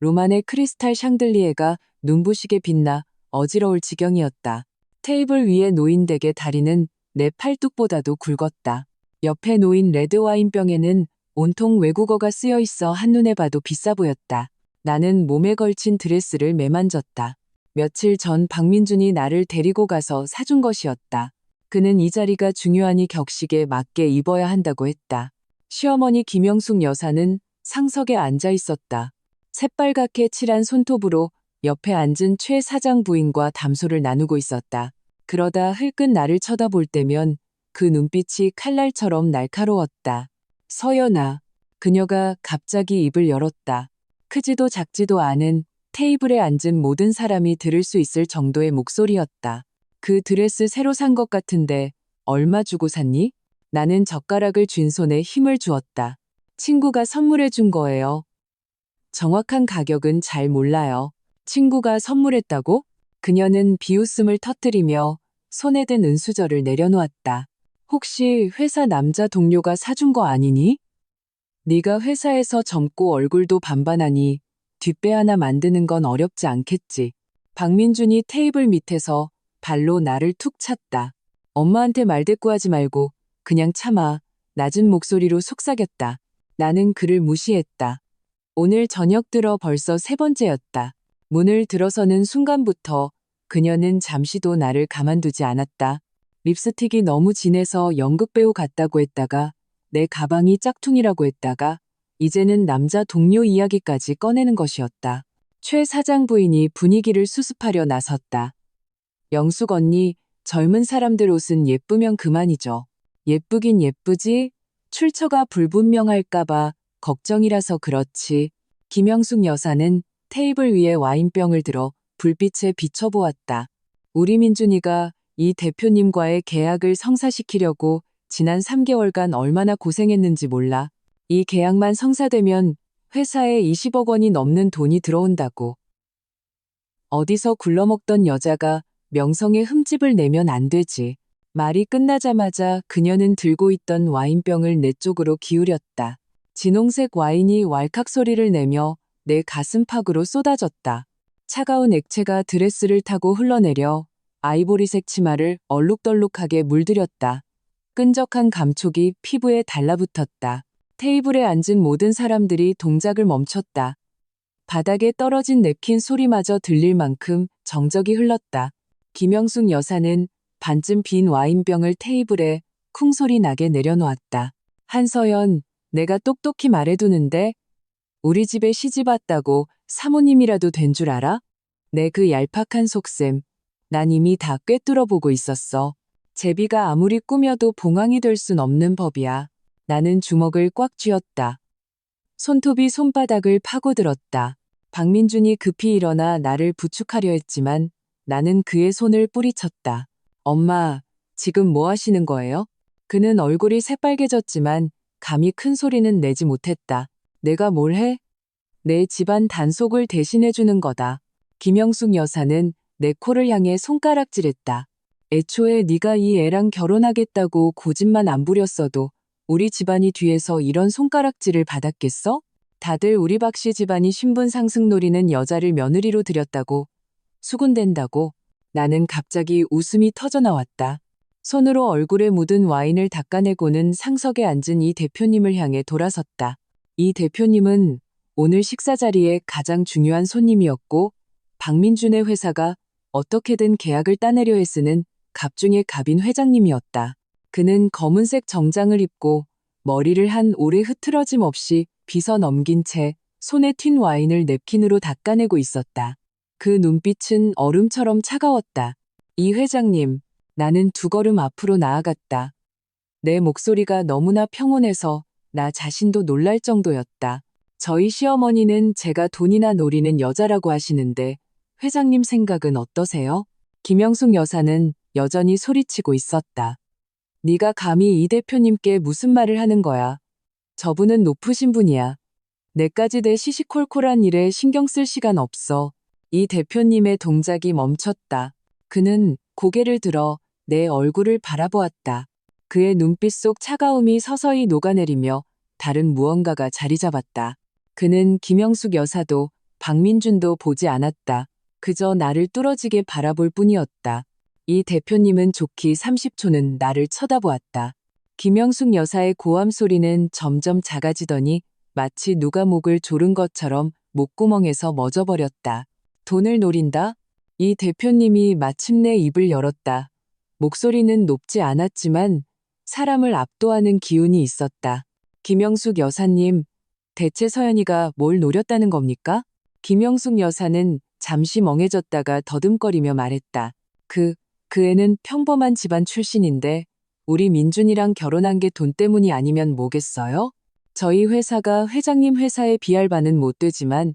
로만의 크리스탈 샹들리에가 눈부시게 빛나 어지러울 지경이었다. 테이블 위에 놓인 덱의 다리는 내 팔뚝보다도 굵었다. 옆에 놓인 레드와인병에는 온통 외국어가 쓰여 있어 한눈에 봐도 비싸 보였다. 나는 몸에 걸친 드레스를 매만졌다. 며칠 전 박민준이 나를 데리고 가서 사준 것이었다. 그는 이 자리가 중요하니 격식에 맞게 입어야 한다고 했다. 시어머니 김영숙 여사는 상석에 앉아 있었다. 새빨갛게 칠한 손톱으로 옆에 앉은 최 사장 부인과 담소를 나누고 있었다. 그러다 흘끗 나를 쳐다볼 때면 그 눈빛이 칼날처럼 날카로웠다. 서연아. 그녀가 갑자기 입을 열었다. 크지도 작지도 않은 테이블에 앉은 모든 사람이 들을 수 있을 정도의 목소리였다. 그 드레스 새로 산 것 같은데 얼마 주고 샀니? 나는 젓가락을 쥔 손에 힘을 주었다. 친구가 선물해 준 거예요. 정확한 가격은 잘 몰라요. 친구가 선물했다고? 그녀는 비웃음을 터뜨리며 손에 든 은수저를 내려놓았다. 혹시 회사 남자 동료가 사준 거 아니니? 네가 회사에서 젊고 얼굴도 반반하니 뒷배 하나 만드는 건 어렵지 않겠지. 박민준이 테이블 밑에서 발로 나를 툭 찼다. 엄마한테 말대꾸하지 말고 그냥 참아. 낮은 목소리로 속삭였다. 나는 그를 무시했다. 오늘 저녁 들어 벌써 세 번째였다. 문을 들어서는 순간부터 그녀는 잠시도 나를 가만두지 않았다. 립스틱이 너무 진해서 연극배우 같다고 했다가 내 가방이 짝퉁이라고 했다가 이제는 남자 동료 이야기까지 꺼내는 것이었다. 최 사장 부인이 분위기를 수습하려 나섰다. 영숙 언니, 젊은 사람들 옷은 예쁘면 그만이죠. 예쁘긴 예쁘지? 출처가 불분명할까봐 걱정이라서 그렇지. 김영숙 여사는 테이블 위에 와인병을 들어 불빛에 비춰보았다. 우리 민준이가 이 대표님과의 계약을 성사시키려고 지난 3개월간 얼마나 고생했는지 몰라. 이 계약만 성사되면 회사에 20억 원이 넘는 돈이 들어온다고. 어디서 굴러먹던 여자가 명성에 흠집을 내면 안 되지. 말이 끝나자마자 그녀는 들고 있던 와인병을 내 쪽으로 기울였다. 진홍색 와인이 왈칵 소리를 내며 내 가슴팍으로 쏟아졌다. 차가운 액체가 드레스를 타고 흘러내려 아이보리색 치마를 얼룩덜룩하게 물들였다. 끈적한 감촉이 피부에 달라붙었다. 테이블에 앉은 모든 사람들이 동작을 멈췄다. 바닥에 떨어진 냅킨 소리마저 들릴 만큼 정적이 흘렀다. 김영숙 여사는 반쯤 빈 와인병을 테이블에 쿵 소리 나게 내려놓았다. 한서연, 내가 똑똑히 말해두는데 우리 집에 시집 왔다고 사모님이라도 된 줄 알아? 내 그 얄팍한 속셈. 난 이미 다 꿰뚫어 보고 있었어. 제비가 아무리 꾸며도 봉황이 될 순 없는 법이야. 나는 주먹을 꽉 쥐었다. 손톱이 손바닥을 파고들었다. 박민준이 급히 일어나 나를 부축하려 했지만 나는 그의 손을 뿌리쳤다. 엄마, 지금 뭐 하시는 거예요? 그는 얼굴이 새빨개졌지만 감히 큰 소리는 내지 못했다. 내가 뭘 해? 내 집안 단속을 대신해주는 거다. 김영숙 여사는 내 코를 향해 손가락질했다. 애초에 네가 이 애랑 결혼하겠다고 고집만 안 부렸어도 우리 집안이 뒤에서 이런 손가락질을 받았겠어? 다들 우리 박씨 집안이 신분 상승 노리는 여자를 며느리로 들였다고 수군댄다고. 나는 갑자기 웃음이 터져나왔다. 손으로 얼굴에 묻은 와인을 닦아내고는 상석에 앉은 이 대표님을 향해 돌아섰다. 이 대표님은 오늘 식사 자리에 가장 중요한 손님이었고 박민준의 회사가 어떻게든 계약을 따내려 애쓰는 갑중의 갑인 회장님이었다. 그는 검은색 정장을 입고 머리를 한 오래 흐트러짐 없이 빗어 넘긴 채 손에 튄 와인을 냅킨으로 닦아내고 있었다. 그 눈빛은 얼음처럼 차가웠다. 이 회장님, 나는 두 걸음 앞으로 나아갔다. 내 목소리가 너무나 평온해서 나 자신도 놀랄 정도였다. 저희 시어머니는 제가 돈이나 노리는 여자라고 하시는데 회장님 생각은 어떠세요? 김영숙 여사는 여전히 소리치고 있었다. 네가 감히 이 대표님께 무슨 말을 하는 거야. 저분은 높으신 분이야. 내까지 내 시시콜콜한 일에 신경 쓸 시간 없어. 이 대표님의 동작이 멈췄다. 그는 고개를 들어 내 얼굴을 바라보았다. 그의 눈빛 속 차가움이 서서히 녹아내리며 다른 무언가가 자리 잡았다. 그는 김영숙 여사도 박민준도 보지 않았다. 그저 나를 뚫어지게 바라볼 뿐이었다. 이 대표님은 좋기 30초는 나를 쳐다보았다. 김영숙 여사의 고함 소리는 점점 작아지더니 마치 누가 목을 조른 것처럼 목구멍에서 멎어버렸다. 돈을 노린다? 이 대표님이 마침내 입을 열었다. 목소리는 높지 않았지만 사람을 압도하는 기운이 있었다. 김영숙 여사님, 대체 서연이가 뭘 노렸다는 겁니까? 김영숙 여사는 잠시 멍해졌다가 더듬거리며 말했다. 그 애는 평범한 집안 출신인데 우리 민준이랑 결혼한 게 돈 때문이 아니면 뭐겠어요? 저희 회사가 회장님 회사에 비할 바는 못 되지만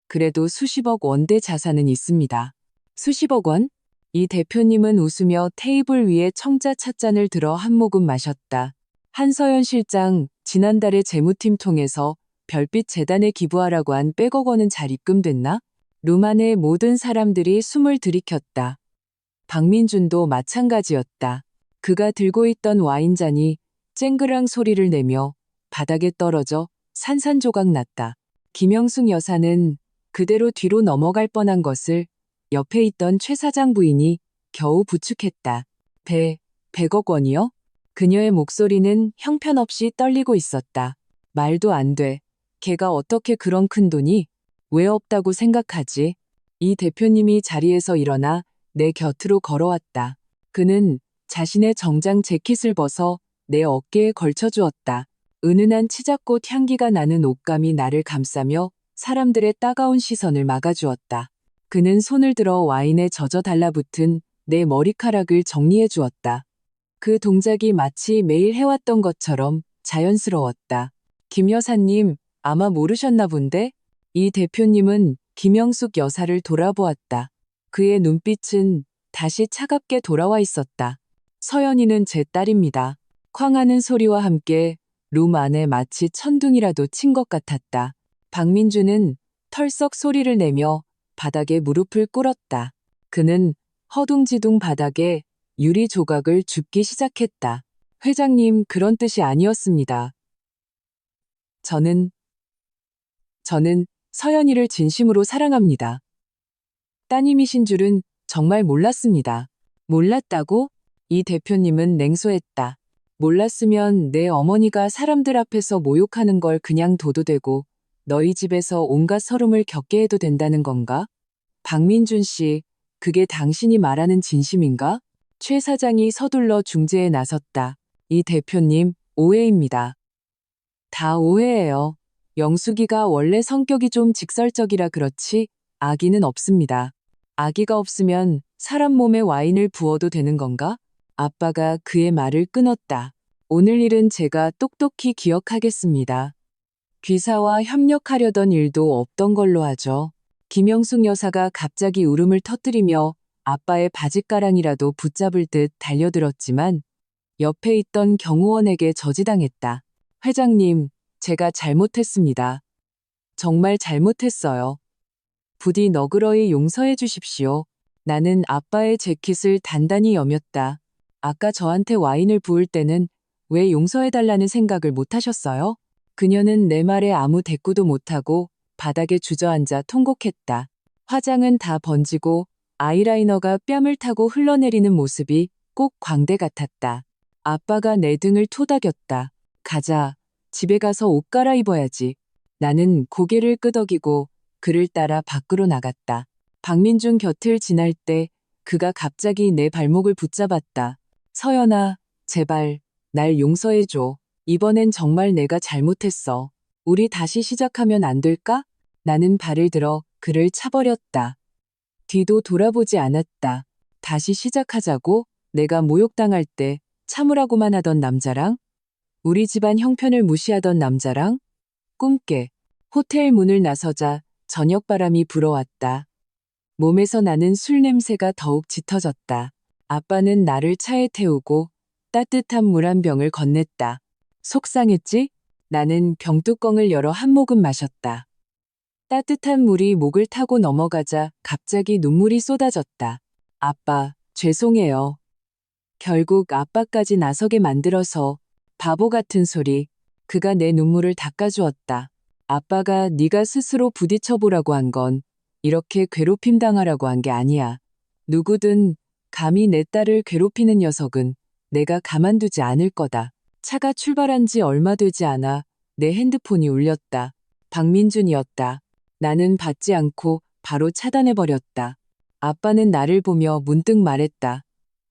그래도 수십억 원대 자산은 있습니다. 수십억 원? 이 대표님은 웃으며 테이블 위에 청자 찻잔을 들어 한 모금 마셨다. 한서연 실장, 지난달에 재무팀 통해서 별빛 재단에 기부하라고 한 100억 원은 잘 입금됐나? 룸 안의 모든 사람들이 숨을 들이켰다. 박민준도 마찬가지였다. 그가 들고 있던 와인잔이 쨍그랑 소리를 내며 바닥에 떨어져 산산조각 났다. 김영숙 여사는 그대로 뒤로 넘어갈 뻔한 것을 옆에 있던 최 사장 부인이 겨우 부축했다. 100억 원이요? 그녀의 목소리는 형편없이 떨리고 있었다. 말도 안 돼. 걔가 어떻게 그런 큰 돈이? 왜 없다고 생각하지? 이 대표님이 자리에서 일어나 내 곁으로 걸어왔다. 그는 자신의 정장 재킷을 벗어 내 어깨에 걸쳐주었다. 은은한 치자꽃 향기가 나는 옷감이 나를 감싸며 사람들의 따가운 시선을 막아주었다. 그는 손을 들어 와인에 젖어 달라붙은 내 머리카락을 정리해 주었다. 그 동작이 마치 매일 해왔던 것처럼 자연스러웠다. 김 여사님, 아마 모르셨나 본데? 이 대표님은 김영숙 여사를 돌아보았다. 그의 눈빛은 다시 차갑게 돌아와 있었다. 서연이는 제 딸입니다. 쾅하는 소리와 함께 룸 안에 마치 천둥이라도 친 것 같았다. 박민주는 털썩 소리를 내며 바닥에 무릎을 꿇었다. 그는 허둥지둥 바닥에 유리 조각을 줍기 시작했다. 회장님, 그런 뜻이 아니었습니다. 저는 서연이를 진심으로 사랑합니다. 따님이신 줄은 정말 몰랐습니다. 몰랐다고? 이 대표님은 냉소했다. 몰랐으면 내 어머니가 사람들 앞에서 모욕하는 걸 그냥 둬도 되고 너희 집에서 온갖 서름을 겪게 해도 된다는 건가? 박민준 씨, 그게 당신이 말하는 진심인가? 최 사장이 서둘러 중재에 나섰다. 이 대표님, 오해입니다. 다 오해예요. 영숙이가 원래 성격이 좀 직설적이라 그렇지 아기는 없습니다. 아기가 없으면 사람 몸에 와인을 부어도 되는 건가? 아빠가 그의 말을 끊었다. 오늘 일은 제가 똑똑히 기억하겠습니다. 귀사와 협력하려던 일도 없던 걸로 하죠. 김영숙 여사가 갑자기 울음을 터뜨리며 아빠의 바짓가랑이라도 붙잡을 듯 달려들었지만 옆에 있던 경호원에게 저지당했다. 회장님, 제가 잘못했습니다. 정말 잘못했어요. 부디 너그러이 용서해 주십시오. 나는 아빠의 재킷을 단단히 여몄다. 아까 저한테 와인을 부을 때는 왜 용서해달라는 생각을 못 하셨어요? 그녀는 내 말에 아무 대꾸도 못하고 바닥에 주저앉아 통곡했다. 화장은 다 번지고 아이라이너가 뺨을 타고 흘러내리는 모습이 꼭 광대 같았다. 아빠가 내 등을 토닥였다. 가자. 집에 가서 옷 갈아입어야지. 나는 고개를 끄덕이고 그를 따라 밖으로 나갔다. 박민준 곁을 지날 때 그가 갑자기 내 발목을 붙잡았다. 서연아, 제발 날 용서해줘. 이번엔 정말 내가 잘못했어. 우리 다시 시작하면 안 될까? 나는 발을 들어 그를 차버렸다. 뒤도 돌아보지 않았다. 다시 시작하자고? 내가 모욕당할 때 참으라고만 하던 남자랑? 우리 집안 형편을 무시하던 남자랑? 꿈깨. 호텔 문을 나서자 저녁바람이 불어왔다. 몸에서 나는 술 냄새가 더욱 짙어졌다. 아빠는 나를 차에 태우고 따뜻한 물 한 병을 건넸다. 속상했지? 나는 병뚜껑을 열어 한 모금 마셨다. 따뜻한 물이 목을 타고 넘어가자 갑자기 눈물이 쏟아졌다. 아빠, 죄송해요. 결국 아빠까지 나서게 만들어서 바보 같은 소리. 그가 내 눈물을 닦아주었다. 아빠가 네가 스스로 부딪혀보라고 한 건 이렇게 괴롭힘 당하라고 한 게 아니야. 누구든 감히 내 딸을 괴롭히는 녀석은 내가 가만두지 않을 거다. 차가 출발한 지 얼마 되지 않아 내 핸드폰이 울렸다. 박민준이었다. 나는 받지 않고 바로 차단해버렸다. 아빠는 나를 보며 문득 말했다.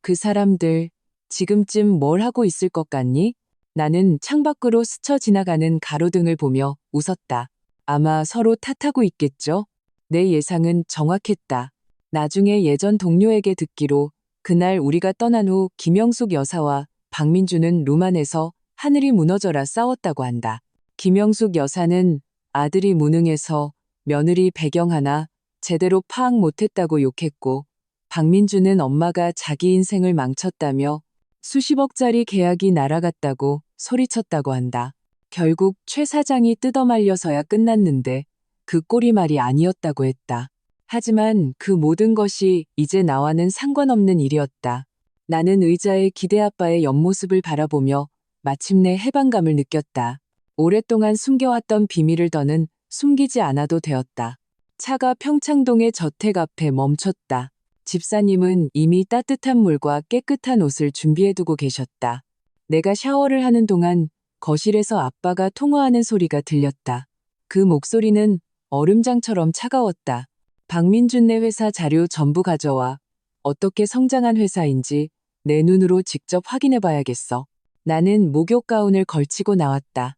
그 사람들 지금쯤 뭘 하고 있을 것 같니? 나는 창밖으로 스쳐 지나가는 가로등을 보며 웃었다. 아마 서로 탓하고 있겠죠? 내 예상은 정확했다. 나중에 예전 동료에게 듣기로 그날 우리가 떠난 후 김영숙 여사와 박민주는 로만에서 하늘이 무너져라 싸웠다고 한다. 김영숙 여사는 아들이 무능해서 며느리 배경 하나 제대로 파악 못했다고 욕했고, 박민주는 엄마가 자기 인생을 망쳤다며 수십억짜리 계약이 날아갔다고 소리쳤다고 한다. 결국 최 사장이 뜯어말려서야 끝났는데 그 꼴이 말이 아니었다고 했다. 하지만 그 모든 것이 이제 나와는 상관없는 일이었다. 나는 의자에 기대 아빠의 옆모습을 바라보며 마침내 해방감을 느꼈다. 오랫동안 숨겨왔던 비밀을 더는 숨기지 않아도 되었다. 차가 평창동의 저택 앞에 멈췄다. 집사님은 이미 따뜻한 물과 깨끗한 옷을 준비해두고 계셨다. 내가 샤워를 하는 동안 거실에서 아빠가 통화하는 소리가 들렸다. 그 목소리는 얼음장처럼 차가웠다. 박민준네 회사 자료 전부 가져와. 어떻게 성장한 회사인지 내 눈으로 직접 확인해봐야겠어. 나는 목욕 가운을 걸치고 나왔다.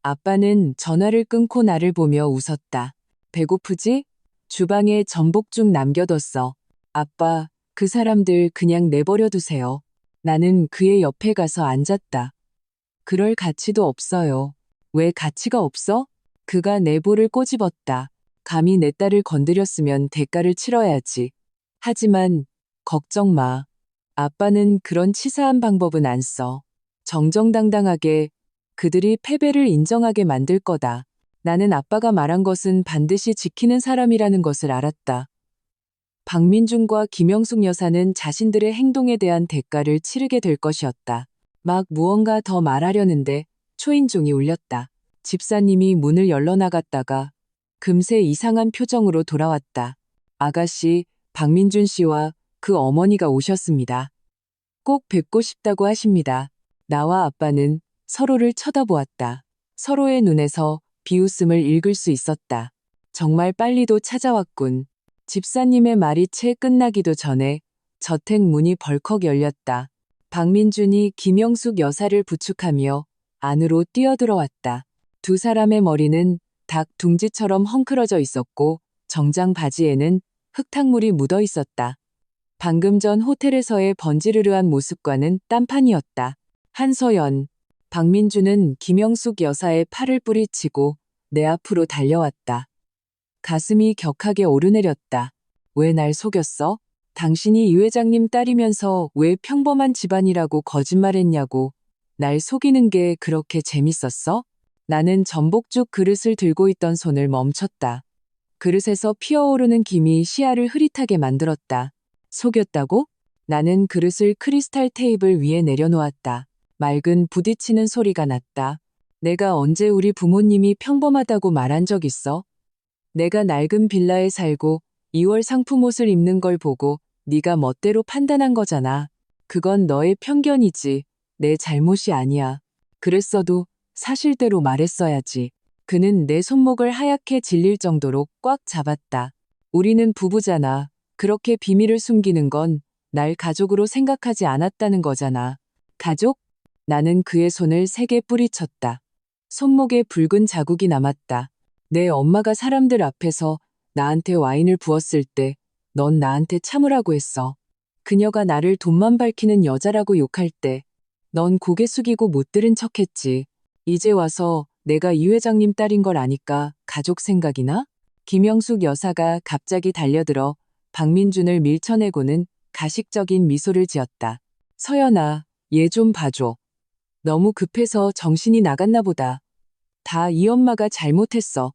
아빠는 전화를 끊고 나를 보며 웃었다. 배고프지? 주방에 전복죽 남겨뒀어. 아빠, 그 사람들 그냥 내버려 두세요. 나는 그의 옆에 가서 앉았다. 그럴 가치도 없어요. 왜 가치가 없어? 그가 내 볼을 꼬집었다. 감히 내 딸을 건드렸으면 대가를 치러야지. 하지만 걱정 마. 아빠는 그런 치사한 방법은 안 써. 정정당당하게 그들이 패배를 인정하게 만들 거다. 나는 아빠가 말한 것은 반드시 지키는 사람이라는 것을 알았다. 박민준과 김영숙 여사는 자신들의 행동에 대한 대가를 치르게 될 것이었다. 막 무언가 더 말하려는데 초인종이 울렸다. 집사님이 문을 열러나갔다가 금세 이상한 표정으로 돌아왔다. 아가씨, 박민준 씨와 그 어머니가 오셨습니다. 꼭 뵙고 싶다고 하십니다. 나와 아빠는 서로를 쳐다보았다. 서로의 눈에서 비웃음을 읽을 수 있었다. 정말 빨리도 찾아왔군. 집사님의 말이 채 끝나기도 전에 저택 문이 벌컥 열렸다. 박민준이 김영숙 여사를 부축하며 안으로 뛰어들어왔다. 두 사람의 머리는 닭 둥지처럼 헝클어져 있었고 정장 바지에는 흙탕물이 묻어 있었다. 방금 전 호텔에서의 번지르르한 모습과는 딴판이었다. 한서연, 박민주는 김영숙 여사의 팔을 뿌리치고 내 앞으로 달려왔다. 가슴이 격하게 오르내렸다. 왜 날 속였어? 당신이 이 회장님 딸이면서 왜 평범한 집안이라고 거짓말했냐고. 날 속이는 게 그렇게 재밌었어? 나는 전복죽 그릇을 들고 있던 손을 멈췄다. 그릇에서 피어오르는 김이 시야를 흐릿하게 만들었다. 속였다고? 나는 그릇을 크리스탈 테이블 위에 내려놓았다. 맑은 부딪히는 소리가 났다. 내가 언제 우리 부모님이 평범하다고 말한 적 있어? 내가 낡은 빌라에 살고 2월 상품 옷을 입는 걸 보고 네가 멋대로 판단한 거잖아. 그건 너의 편견이지. 내 잘못이 아니야. 그랬어도 사실대로 말했어야지. 그는 내 손목을 하얗게 질릴 정도로 꽉 잡았다. 우리는 부부잖아. 그렇게 비밀을 숨기는 건 날 가족으로 생각하지 않았다는 거잖아. 가족? 나는 그의 손을 세게 뿌리쳤다. 손목에 붉은 자국이 남았다. 내 엄마가 사람들 앞에서 나한테 와인을 부었을 때 넌 나한테 참으라고 했어. 그녀가 나를 돈만 밝히는 여자라고 욕할 때 넌 고개 숙이고 못 들은 척했지. 이제 와서 내가 이 회장님 딸인 걸 아니까 가족 생각이나? 김영숙 여사가 갑자기 달려들어 박민준을 밀쳐내고는 가식적인 미소를 지었다. 서연아, 얘 좀 봐줘. 너무 급해서 정신이 나갔나 보다. 다 이 엄마가 잘못했어.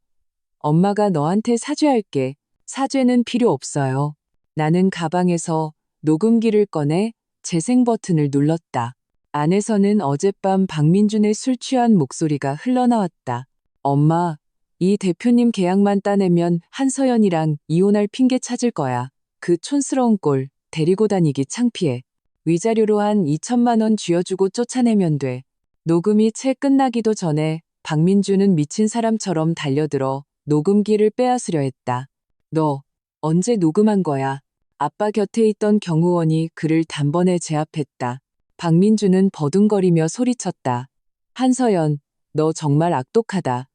엄마가 너한테 사죄할게. 사죄는 필요 없어요. 나는 가방에서 녹음기를 꺼내 재생 버튼을 눌렀다. 안에서는 어젯밤 박민준의 술 취한 목소리가 흘러나왔다. 엄마, 이 대표님 계약만 따내면 한서연이랑 이혼할 핑계 찾을 거야. 그 촌스러운 꼴 데리고 다니기 창피해. 위자료로 한 2천만 원 쥐어주고 쫓아내면 돼. 녹음이 채 끝나기도 전에 박민주는 미친 사람처럼 달려들어 녹음기를 빼앗으려 했다. 너 언제 녹음한 거야? 아빠 곁에 있던 경호원이 그를 단번에 제압했다. 박민주는 버둥거리며 소리쳤다. 한서연, 너 정말 악독하다.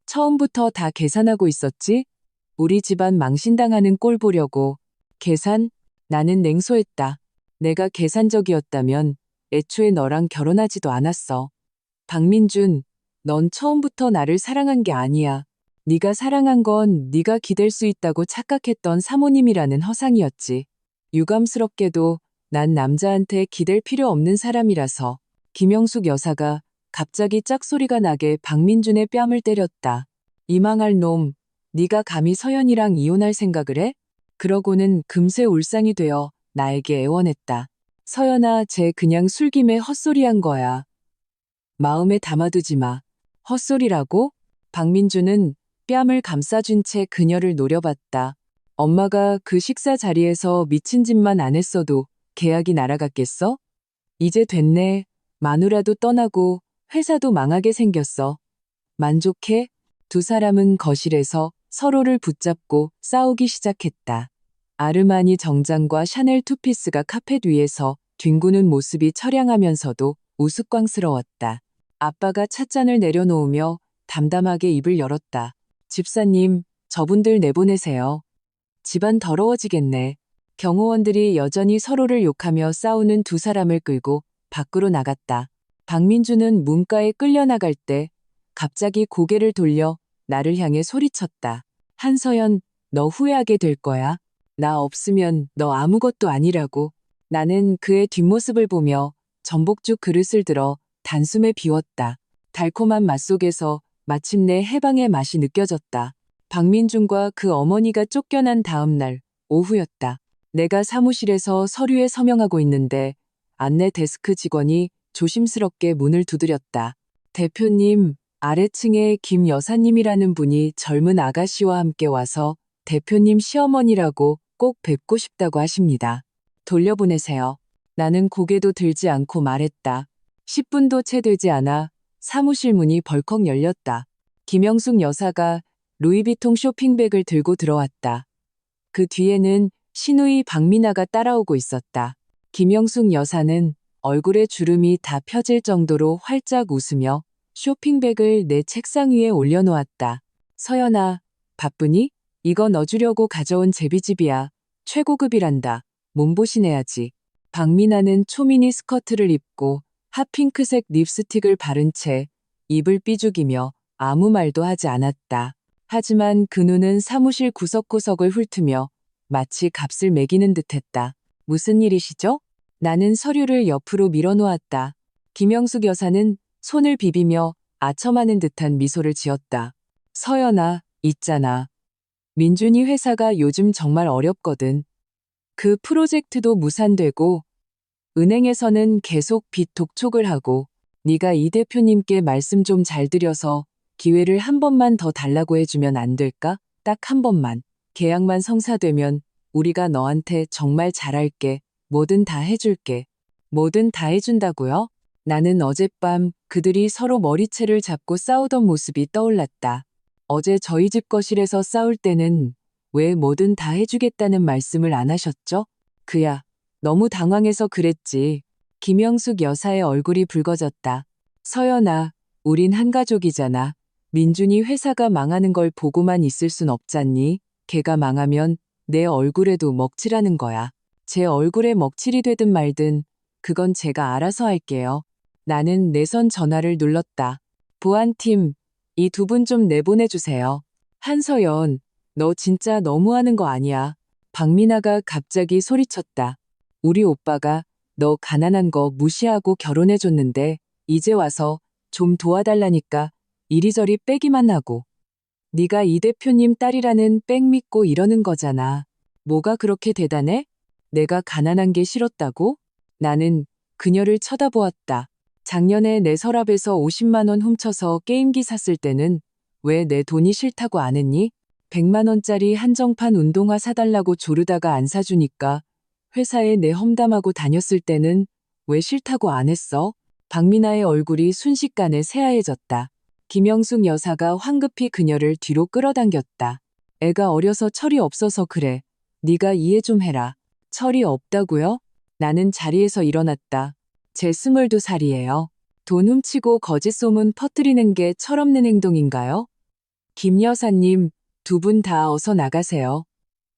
처음부터 다 계산하고 있었지? 우리 집안 망신당하는 꼴 보려고. 계산? 나는 냉소했다. 내가 계산적이었다면 애초에 너랑 결혼하지도 않았어. 박민준, 넌 처음부터 나를 사랑한 게 아니야. 네가 사랑한 건 네가 기댈 수 있다고 착각했던 사모님이라는 허상이었지. 유감스럽게도 난 남자한테 기댈 필요 없는 사람이라서. 김영숙 여사가 갑자기 짝소리가 나게 박민준의 뺨을 때렸다. 이 망할 놈, 네가 감히 서연이랑 이혼할 생각을 해? 그러고는 금세 울상이 되어 나에게 애원했다. 서연아, 쟤 그냥 술김에 헛소리한 거야. 마음에 담아두지 마. 헛소리라고? 박민주는 뺨을 감싸준 채 그녀를 노려봤다. 엄마가 그 식사 자리에서 미친 짓만 안 했어도 계약이 날아갔겠어? 이제 됐네. 마누라도 떠나고 회사도 망하게 생겼어. 만족해? 두 사람은 거실에서 서로를 붙잡고 싸우기 시작했다. 아르마니 정장과 샤넬 투피스가 카펫 위에서 뒹구는 모습이 처량하면서도 우스꽝스러웠다. 아빠가 찻잔을 내려놓으며 담담하게 입을 열었다. 집사님, 저분들 내보내세요. 집안 더러워지겠네. 경호원들이 여전히 서로를 욕하며 싸우는 두 사람을 끌고 밖으로 나갔다. 박민주는 문가에 끌려나갈 때 갑자기 고개를 돌려 나를 향해 소리쳤다. 한서연, 너 후회하게 될 거야. 나 없으면 너 아무것도 아니라고. 나는 그의 뒷모습을 보며 전복죽 그릇을 들어 단숨에 비웠다. 달콤한 맛 속에서 마침내 해방의 맛이 느껴졌다. 박민준과 그 어머니가 쫓겨난 다음 날 오후였다. 내가 사무실에서 서류에 서명하고 있는데 안내 데스크 직원이 조심스럽게 문을 두드렸다. 대표님, 아래층에 김 여사님이라는 분이 젊은 아가씨와 함께 와서 대표님 시어머니라고 꼭 뵙고 싶다고 하십니다. 돌려보내세요. 나는 고개도 들지 않고 말했다. 10분도 채 되지 않아 사무실 문이 벌컥 열렸다. 김영숙 여사가 루이비통 쇼핑백을 들고 들어왔다. 그 뒤에는 시누이 박미나가 따라오고 있었다. 김영숙 여사는 얼굴에 주름이 다 펴질 정도로 활짝 웃으며 쇼핑백을 내 책상 위에 올려놓았다. 서연아, 바쁘니? 이거 너 주려고 가져온 제비집이야. 최고급이란다. 몸보신해야지. 박미나는 초미니 스커트를 입고 핫핑크색 립스틱을 바른 채 입을 삐죽이며 아무 말도 하지 않았다. 하지만 그 눈은 사무실 구석구석을 훑으며 마치 값을 매기는 듯했다. 무슨 일이시죠? 나는 서류를 옆으로 밀어놓았다. 김영숙 여사는 손을 비비며 아첨하는 듯한 미소를 지었다. 서연아, 있잖아. 민준이 회사가 요즘 정말 어렵거든. 그 프로젝트도 무산되고 은행에서는 계속 빚 독촉을 하고 네가 이 대표님께 말씀 좀 잘 드려서 기회를 한 번만 더 달라고 해주면 안 될까? 딱 한 번만. 계약만 성사되면 우리가 너한테 정말 잘할게. 뭐든 다 해줄게. 뭐든 다 해준다고요? 나는 어젯밤 그들이 서로 머리채를 잡고 싸우던 모습이 떠올랐다. 어제 저희 집 거실에서 싸울 때는 왜 뭐든 다 해주겠다는 말씀을 안 하셨죠? 그야, 너무 당황해서 그랬지. 김영숙 여사의 얼굴이 붉어졌다. 서연아, 우린 한 가족이잖아. 민준이 회사가 망하는 걸 보고만 있을 순 없잖니. 걔가 망하면 내 얼굴에도 먹칠하는 거야. 제 얼굴에 먹칠이 되든 말든 그건 제가 알아서 할게요. 나는 내선 전화를 눌렀다. 보안팀, 이 두 분 좀 내보내주세요. 한서연, 너 진짜 너무하는 거 아니야. 박미나가 갑자기 소리쳤다. 우리 오빠가 너 가난한 거 무시하고 결혼해줬는데 이제 와서 좀 도와달라니까 이리저리 빼기만 하고. 네가 이 대표님 딸이라는 빽 믿고 이러는 거잖아. 뭐가 그렇게 대단해? 내가 가난한 게 싫었다고? 나는 그녀를 쳐다보았다. 작년에 내 서랍에서 50만 원 훔쳐서 게임기 샀을 때는 왜 내 돈이 싫다고 안 했니? 100만 원짜리 한정판 운동화 사달라고 조르다가 안 사주니까 회사에 내 험담하고 다녔을 때는 왜 싫다고 안 했어? 박미나의 얼굴이 순식간에 새하얘졌다. 김영숙 여사가 황급히 그녀를 뒤로 끌어당겼다. 애가 어려서 철이 없어서 그래. 네가 이해 좀 해라. 철이 없다고요? 나는 자리에서 일어났다. 제 22살이에요. 돈 훔치고 거짓 소문 퍼뜨리는 게 철없는 행동인가요? 김 여사님, 두 분 다 어서 나가세요.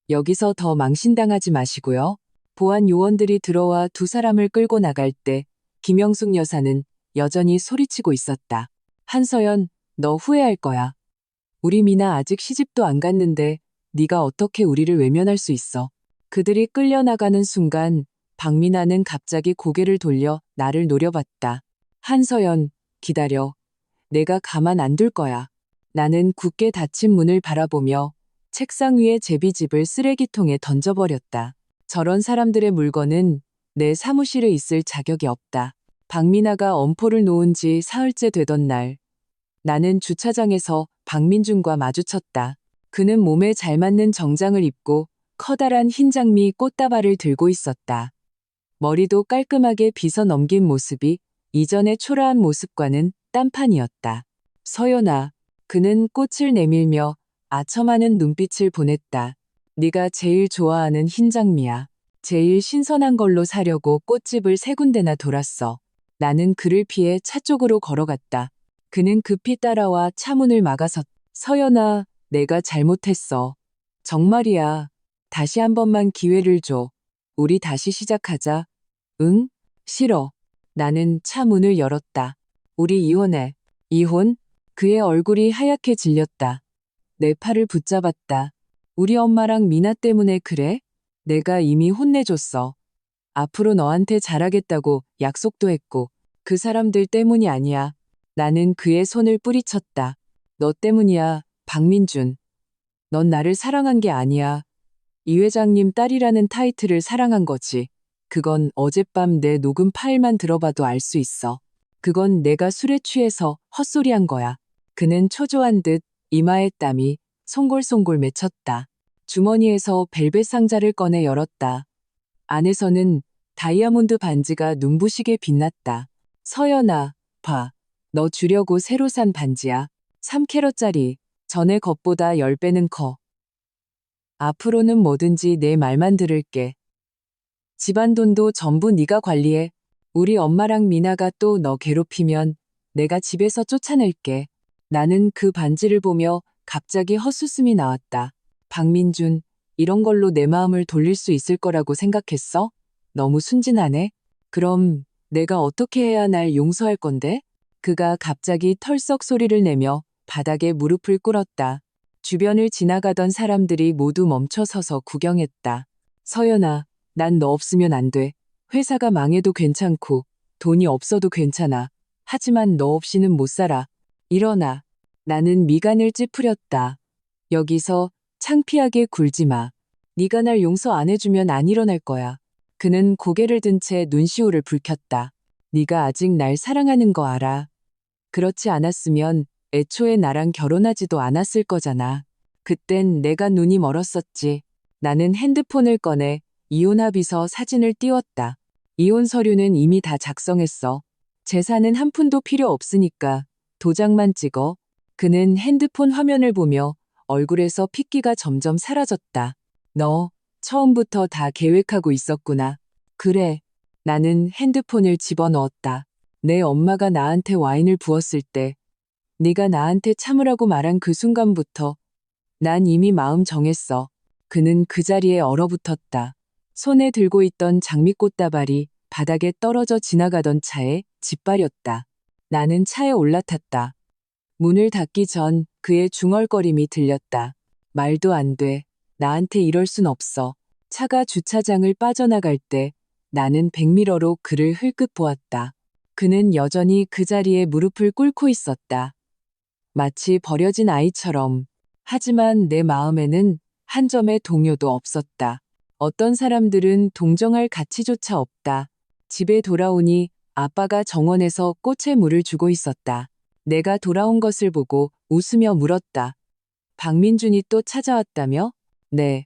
여기서 더 망신당하지 마시고요. 보안 요원들이 들어와 두 사람을 끌고 나갈 때 김영숙 여사는 여전히 소리치고 있었다. 한서연, 너 후회할 거야. 우리 미나 아직 시집도 안 갔는데 네가 어떻게 우리를 외면할 수 있어. 그들이 끌려나가는 순간 박미나는 갑자기 고개를 돌려 나를 노려봤다. 한서연, 기다려. 내가 가만 안 둘 거야. 나는 굳게 닫힌 문을 바라보며 책상 위에 제비집을 쓰레기통에 던져버렸다. 저런 사람들의 물건은 내 사무실에 있을 자격이 없다. 박미나가 엄포를 놓은 지 사흘째 되던 날, 나는 주차장에서 박민준과 마주쳤다. 그는 몸에 잘 맞는 정장을 입고 커다란 흰 장미 꽃다발을 들고 있었다. 머리도 깔끔하게 빗어 넘긴 모습이 이전의 초라한 모습과는 딴판이었다. 서연아, 그는 꽃을 내밀며 아첨하는 눈빛을 보냈다. 네가 제일 좋아하는 흰 장미야. 제일 신선한 걸로 사려고 꽃집을 세 군데나 돌았어. 나는 그를 피해 차 쪽으로 걸어갔다. 그는 급히 따라와 차문을 막아섰다. 서연아, 내가 잘못했어. 정말이야. 다시 한 번만 기회를 줘. 우리 다시 시작하자. 응? 싫어. 나는 차 문을 열었다. 우리 이혼해. 이혼? 그의 얼굴이 하얗게 질렸다. 내 팔을 붙잡았다. 우리 엄마랑 미나 때문에 그래? 내가 이미 혼내줬어. 앞으로 너한테 잘하겠다고 약속도 했고 그 사람들 때문이 아니야. 나는 그의 손을 뿌리쳤다. 너 때문이야, 박민준. 넌 나를 사랑한 게 아니야. 이 회장님 딸이라는 타이틀을 사랑한 거지. 그건 어젯밤 내 녹음 파일만 들어봐도 알 수 있어. 그건 내가 술에 취해서 헛소리한 거야. 그는 초조한 듯 이마에 땀이 송골송골 맺혔다. 주머니에서 벨벳 상자를 꺼내 열었다. 안에서는 다이아몬드 반지가 눈부시게 빛났다. 서연아, 봐. 너 주려고 새로 산 반지야. 3캐럿짜리. 전에 것보다 10배는 커. 앞으로는 뭐든지 내 말만 들을게. 집안 돈도 전부 네가 관리해. 우리 엄마랑 미나가 또 너 괴롭히면 내가 집에서 쫓아낼게. 나는 그 반지를 보며 갑자기 헛웃음이 나왔다. 박민준, 이런 걸로 내 마음을 돌릴 수 있을 거라고 생각했어? 너무 순진하네. 그럼 내가 어떻게 해야 날 용서할 건데? 그가 갑자기 털썩 소리를 내며 바닥에 무릎을 꿇었다. 주변을 지나가던 사람들이 모두 멈춰서서 구경했다. 서연아, 난 너 없으면 안 돼. 회사가 망해도 괜찮고 돈이 없어도 괜찮아. 하지만 너 없이는 못 살아. 일어나. 나는 미간을 찌푸렸다. 여기서 창피하게 굴지 마. 네가 날 용서 안 해주면 안 일어날 거야. 그는 고개를 든 채 눈시울을 붉혔다. 네가 아직 날 사랑하는 거 알아. 그렇지 않았으면 애초에 나랑 결혼하지도 않았을 거잖아. 그땐 내가 눈이 멀었었지. 나는 핸드폰을 꺼내 이혼합의서 사진을 띄웠다. 이혼 서류는 이미 다 작성했어. 재산은 한 푼도 필요 없으니까 도장만 찍어. 그는 핸드폰 화면을 보며 얼굴에서 핏기가 점점 사라졌다. 너 처음부터 다 계획하고 있었구나. 그래. 나는 핸드폰을 집어넣었다. 내 엄마가 나한테 와인을 부었을 때 네가 나한테 참으라고 말한 그 순간부터 난 이미 마음 정했어. 그는 그 자리에 얼어붙었다. 손에 들고 있던 장미꽃다발이 바닥에 떨어져 지나가던 차에 짓밟였다. 나는 차에 올라탔다. 문을 닫기 전 그의 중얼거림이 들렸다. 말도 안 돼. 나한테 이럴 순 없어. 차가 주차장을 빠져나갈 때 나는 백미러로 그를 흘끗 보았다. 그는 여전히 그 자리에 무릎을 꿇고 있었다. 마치 버려진 아이처럼. 하지만 내 마음에는 한 점의 동요도 없었다. 어떤 사람들은 동정할 가치조차 없다. 집에 돌아오니 아빠가 정원에서 꽃에 물을 주고 있었다. 내가 돌아온 것을 보고 웃으며 물었다. 박민준이 또 찾아왔다며? 네.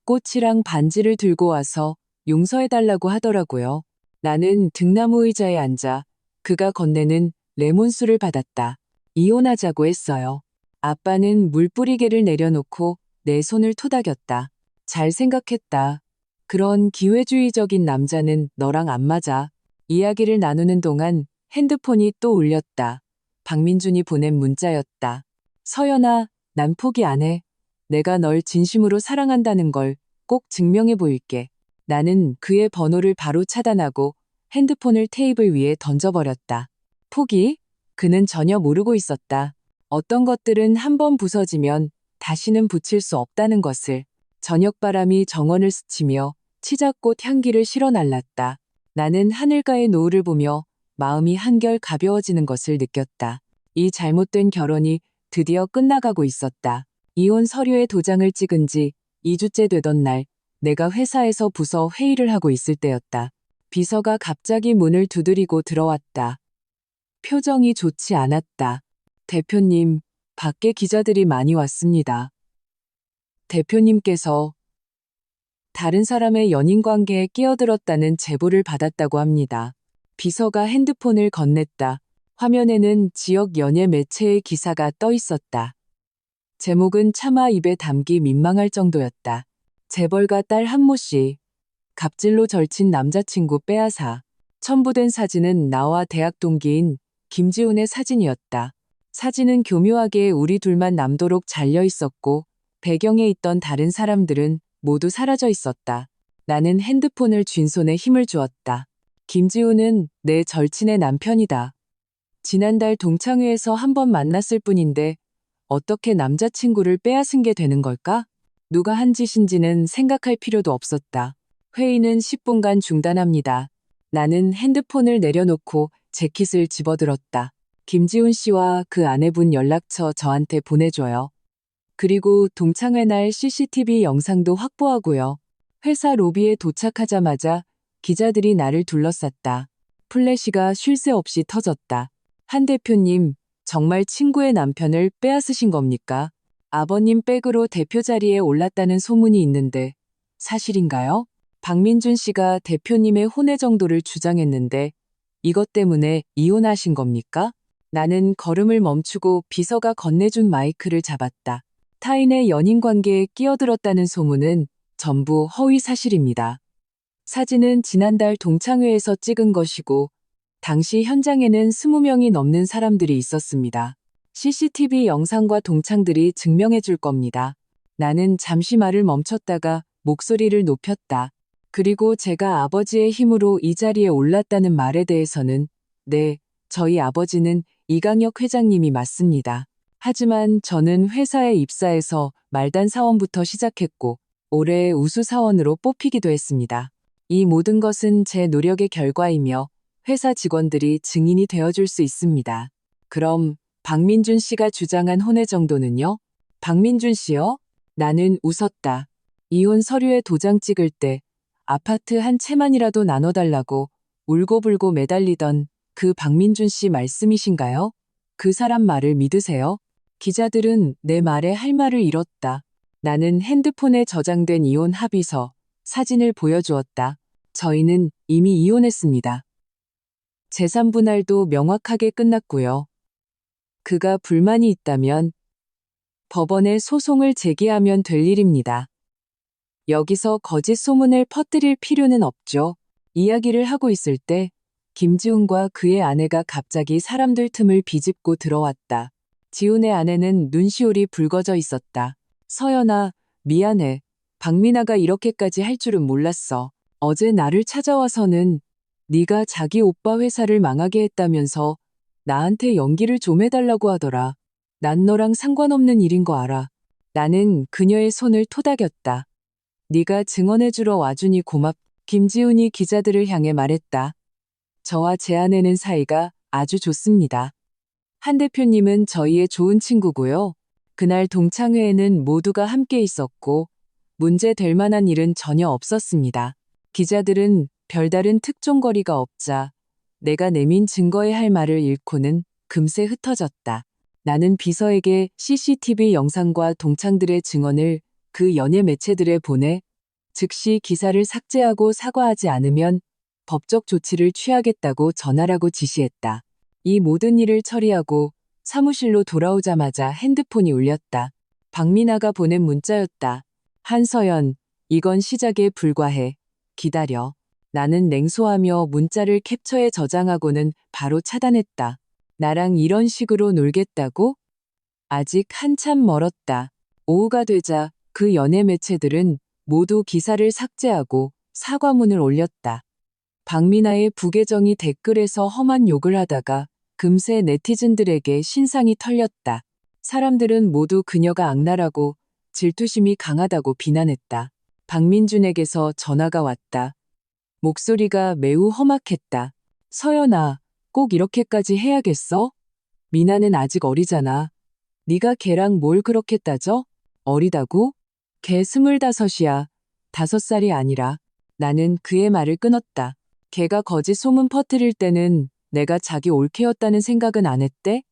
꽃이랑 반지를 들고 와서 용서해달라고 하더라고요. 나는 등나무 의자에 앉아 그가 건네는 레몬수를 받았다. 이혼하자고 했어요. 아빠는 물뿌리개를 내려놓고 내 손을 토닥였다. 잘 생각했다. 그런 기회주의적인 남자는 너랑 안 맞아. 이야기를 나누는 동안 핸드폰이 또 울렸다. 박민준이 보낸 문자였다. 서연아, 난 포기 안 해. 내가 널 진심으로 사랑한다는 걸 꼭 증명해 보일게. 나는 그의 번호를 바로 차단하고 핸드폰을 테이블 위에 던져버렸다. 포기? 그는 전혀 모르고 있었다. 어떤 것들은 한번 부서지면 다시는 붙일 수 없다는 것을. 저녁바람이 정원을 스치며 치자꽃 향기를 실어 날랐다. 나는 하늘가의 노을을 보며 마음이 한결 가벼워지는 것을 느꼈다. 이 잘못된 결혼이 드디어 끝나가고 있었다. 이혼 서류에 도장을 찍은 지 2주째 되던 날, 내가 회사에서 부서 회의를 하고 있을 때였다. 비서가 갑자기 문을 두드리고 들어왔다. 표정이 좋지 않았다. 대표님, 밖에 기자들이 많이 왔습니다. 대표님께서 다른 사람의 연인 관계에 끼어들었다는 제보를 받았다고 합니다. 비서가 핸드폰을 건넸다. 화면에는 지역 연예 매체의 기사가 떠 있었다. 제목은 차마 입에 담기 민망할 정도였다. 재벌가 딸 한모 씨. 갑질로 절친 남자친구 빼앗아. 첨부된 사진은 나와 대학 동기인 김지훈의 사진이었다. 사진은 교묘하게 우리 둘만 남도록 잘려 있었고 배경에 있던 다른 사람들은 모두 사라져 있었다. 나는 핸드폰을 쥔 손에 힘을 주었다. 김지훈은 내 절친의 남편이다. 지난달 동창회에서 한 번 만났을 뿐인데 어떻게 남자친구를 빼앗은 게 되는 걸까? 누가 한 짓인지는 생각할 필요도 없었다. 회의는 10분간 중단합니다. 나는 핸드폰을 내려놓고 재킷을 집어들었다. 김지훈 씨와 그 아내분 연락처 저한테 보내줘요. 그리고 동창회 날 CCTV 영상도 확보하고요. 회사 로비에 도착하자마자 기자들이 나를 둘러쌌다. 플래시가 쉴 새 없이 터졌다. 한 대표님, 정말 친구의 남편을 빼앗으신 겁니까? 아버님 백으로 대표 자리에 올랐다는 소문이 있는데 사실인가요? 박민준 씨가 대표님의 혼외 정도를 주장했는데 이것 때문에 이혼하신 겁니까? 나는 걸음을 멈추고 비서가 건네준 마이크를 잡았다. 타인의 연인 관계에 끼어들었다는 소문은 전부 허위 사실입니다. 사진은 지난달 동창회에서 찍은 것이고 당시 현장에는 20명이 넘는 사람들이 있었습니다. CCTV 영상과 동창들이 증명해 줄 겁니다. 나는 잠시 말을 멈췄다가 목소리를 높였다. 그리고 제가 아버지의 힘으로 이 자리에 올랐다는 말에 대해서는 네, 저희 아버지는 이강혁 회장님이 맞습니다. 하지만 저는 회사에 입사해서 말단 사원부터 시작했고 올해 우수 사원으로 뽑히기도 했습니다. 이 모든 것은 제 노력의 결과이며 회사 직원들이 증인이 되어줄 수 있습니다. 그럼 박민준 씨가 주장한 혼외 정도는요? 박민준 씨요? 나는 웃었다. 이혼 서류에 도장 찍을 때 아파트 한 채만이라도 나눠달라고 울고불고 매달리던 그 박민준 씨 말씀이신가요? 그 사람 말을 믿으세요? 기자들은 내 말에 할 말을 잃었다. 나는 핸드폰에 저장된 이혼 합의서, 사진을 보여주었다. 저희는 이미 이혼했습니다. 재산 분할도 명확하게 끝났고요. 그가 불만이 있다면 법원에 소송을 제기하면 될 일입니다. 여기서 거짓 소문을 퍼뜨릴 필요는 없죠. 이야기를 하고 있을 때 김지훈과 그의 아내가 갑자기 사람들 틈을 비집고 들어왔다. 지훈의 아내는 눈시울이 붉어져 있었다. 서연아, 미안해. 박민아가 이렇게까지 할 줄은 몰랐어. 어제 나를 찾아와서는 네가 자기 오빠 회사를 망하게 했다면서 나한테 연기를 좀 해달라고 하더라. 난 너랑 상관없는 일인 거 알아. 나는 그녀의 손을 토닥였다. 네가 증언해주러 와주니 고맙. 김지훈이 기자들을 향해 말했다. 저와 제 아내는 사이가 아주 좋습니다. 한 대표님은 저희의 좋은 친구고요. 그날 동창회에는 모두가 함께 있었고 문제될 만한 일은 전혀 없었습니다. 기자들은 별다른 특종거리가 없자 내가 내민 증거에 할 말을 잃고는 금세 흩어졌다. 나는 비서에게 CCTV 영상과 동창들의 증언을 그 연예 매체들에 보내 즉시 기사를 삭제하고 사과하지 않으면 법적 조치를 취하겠다고 전하라고 지시했다. 이 모든 일을 처리하고 사무실로 돌아오자마자 핸드폰이 울렸다. 박민아가 보낸 문자였다. 한서연, 이건 시작에 불과해. 기다려. 나는 냉소하며 문자를 캡처해 저장하고는 바로 차단했다. 나랑 이런 식으로 놀겠다고? 아직 한참 멀었다. 오후가 되자 그 연예 매체들은 모두 기사를 삭제하고 사과문을 올렸다. 박민아의 부계정이 댓글에서 험한 욕을 하다가 금세 네티즌들에게 신상이 털렸다. 사람들은 모두 그녀가 악랄하고 질투심이 강하다고 비난했다. 박민준에게서 전화가 왔다. 목소리가 매우 험악했다. 서연아, 꼭 이렇게까지 해야겠어? 미나는 아직 어리잖아. 네가 걔랑 뭘 그렇게 따져? 어리다고? 걔 25이야. 5살이 아니라. 나는 그의 말을 끊었다. 걔가 거짓 소문 퍼뜨릴 때는 내가 자기 올케였다는 생각은 안 했대?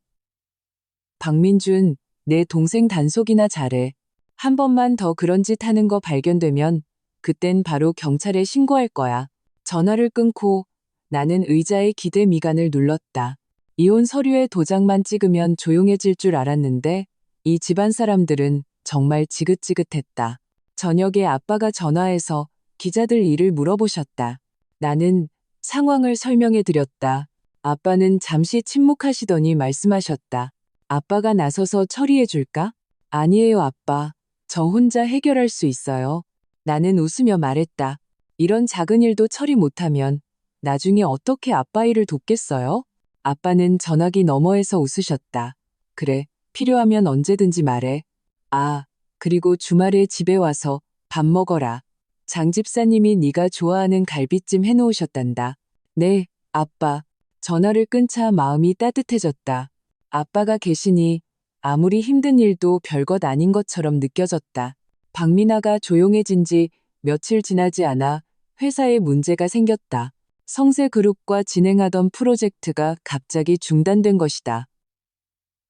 박민준, 내 동생 단속이나 잘해. 한 번만 더 그런 짓 하는 거 발견되면 그땐 바로 경찰에 신고할 거야. 전화를 끊고 나는 의자에 기대 미간을 눌렀다. 이혼 서류에 도장만 찍으면 조용해질 줄 알았는데 이 집안 사람들은 정말 지긋지긋했다. 저녁에 아빠가 전화해서 기자들 일을 물어보셨다. 나는 상황을 설명해 드렸다. 아빠는 잠시 침묵하시더니 말씀하셨다. 아빠가 나서서 처리해 줄까? 아니에요, 아빠. 저 혼자 해결할 수 있어요. 나는 웃으며 말했다. 이런 작은 일도 처리 못하면 나중에 어떻게 아빠 일을 돕겠어요? 아빠는 전화기 너머에서 웃으셨다. 그래, 필요하면 언제든지 말해. 아, 그리고 주말에 집에 와서 밥 먹어라. 장 집사님이 네가 좋아하는 갈비찜 해놓으셨단다. 네, 아빠. 전화를 끊자 마음이 따뜻해졌다. 아빠가 계시니 아무리 힘든 일도 별것 아닌 것처럼 느껴졌다. 박민아가 조용해진 지 며칠 지나지 않아 회사에 문제가 생겼다. 성세그룹과 진행하던 프로젝트가 갑자기 중단된 것이다.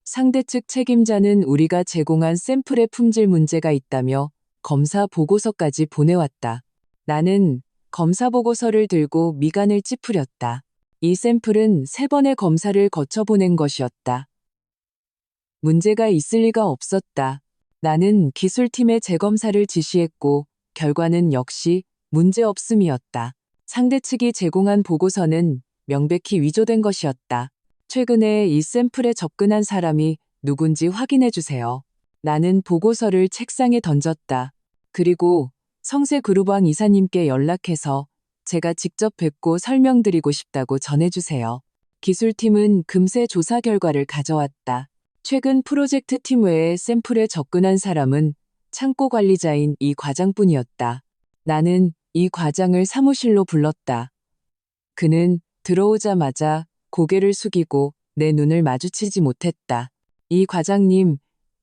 상대 측 책임자는 우리가 제공한 샘플의 품질 문제가 있다며 검사 보고서까지 보내왔다. 나는 검사 보고서를 들고 미간을 찌푸렸다. 이 샘플은 3번의 검사를 거쳐 보낸 것이었다. 문제가 있을 리가 없었다. 나는 기술팀의 재검사를 지시했고 결과는 역시 문제없음이었다. 상대 측이 제공한 보고서는 명백히 위조된 것이었다. 최근에 이 샘플에 접근한 사람이 누군지 확인해 주세요. 나는 보고서를 책상에 던졌다. 그리고 성세그룹왕 이사님께 연락해서 제가 직접 뵙고 설명드리고 싶다고 전해주세요. 기술팀은 금세 조사 결과를 가져왔다. 최근 프로젝트 팀 외에 샘플에 접근한 사람은 창고 관리자인 이 과장뿐이었다. 나는 이 과장을 사무실로 불렀다. 그는 들어오자마자 고개를 숙이고 내 눈을 마주치지 못했다. 이 과장님,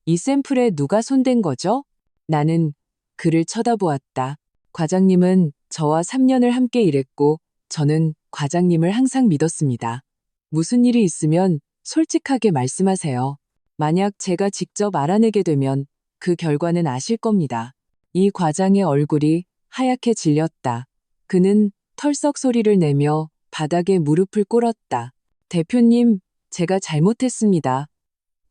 이 샘플에 누가 손댄 거죠? 나는 그를 쳐다보았다. 과장님은 저와 3년을 함께 일했고 저는 과장님을 항상 믿었습니다. 무슨 일이 있으면 솔직하게 말씀하세요. 만약 제가 직접 알아내게 되면 그 결과는 아실 겁니다. 이 과장의 얼굴이 하얗게 질렸다. 그는 털썩 소리를 내며 바닥에 무릎을 꿇었다. 대표님, 제가 잘못했습니다.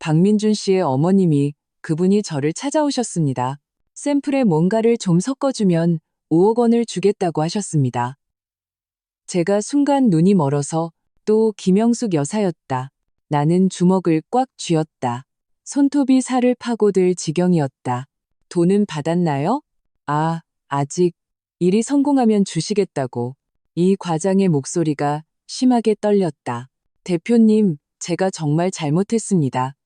박민준 씨의 어머님이 그분이 저를 찾아오셨습니다. 샘플에 뭔가를 좀 섞어주면 5억 원을 주겠다고 하셨습니다. 제가 순간 눈이 멀어서 또 김영숙 여사였다. 나는 주먹을 꽉 쥐었다. 손톱이 살을 파고들 지경이었다. 돈은 받았나요? 아, 아직. 일이 성공하면 주시겠다고. 이 과장의 목소리가 심하게 떨렸다. 대표님, 제가 정말 잘못했습니다.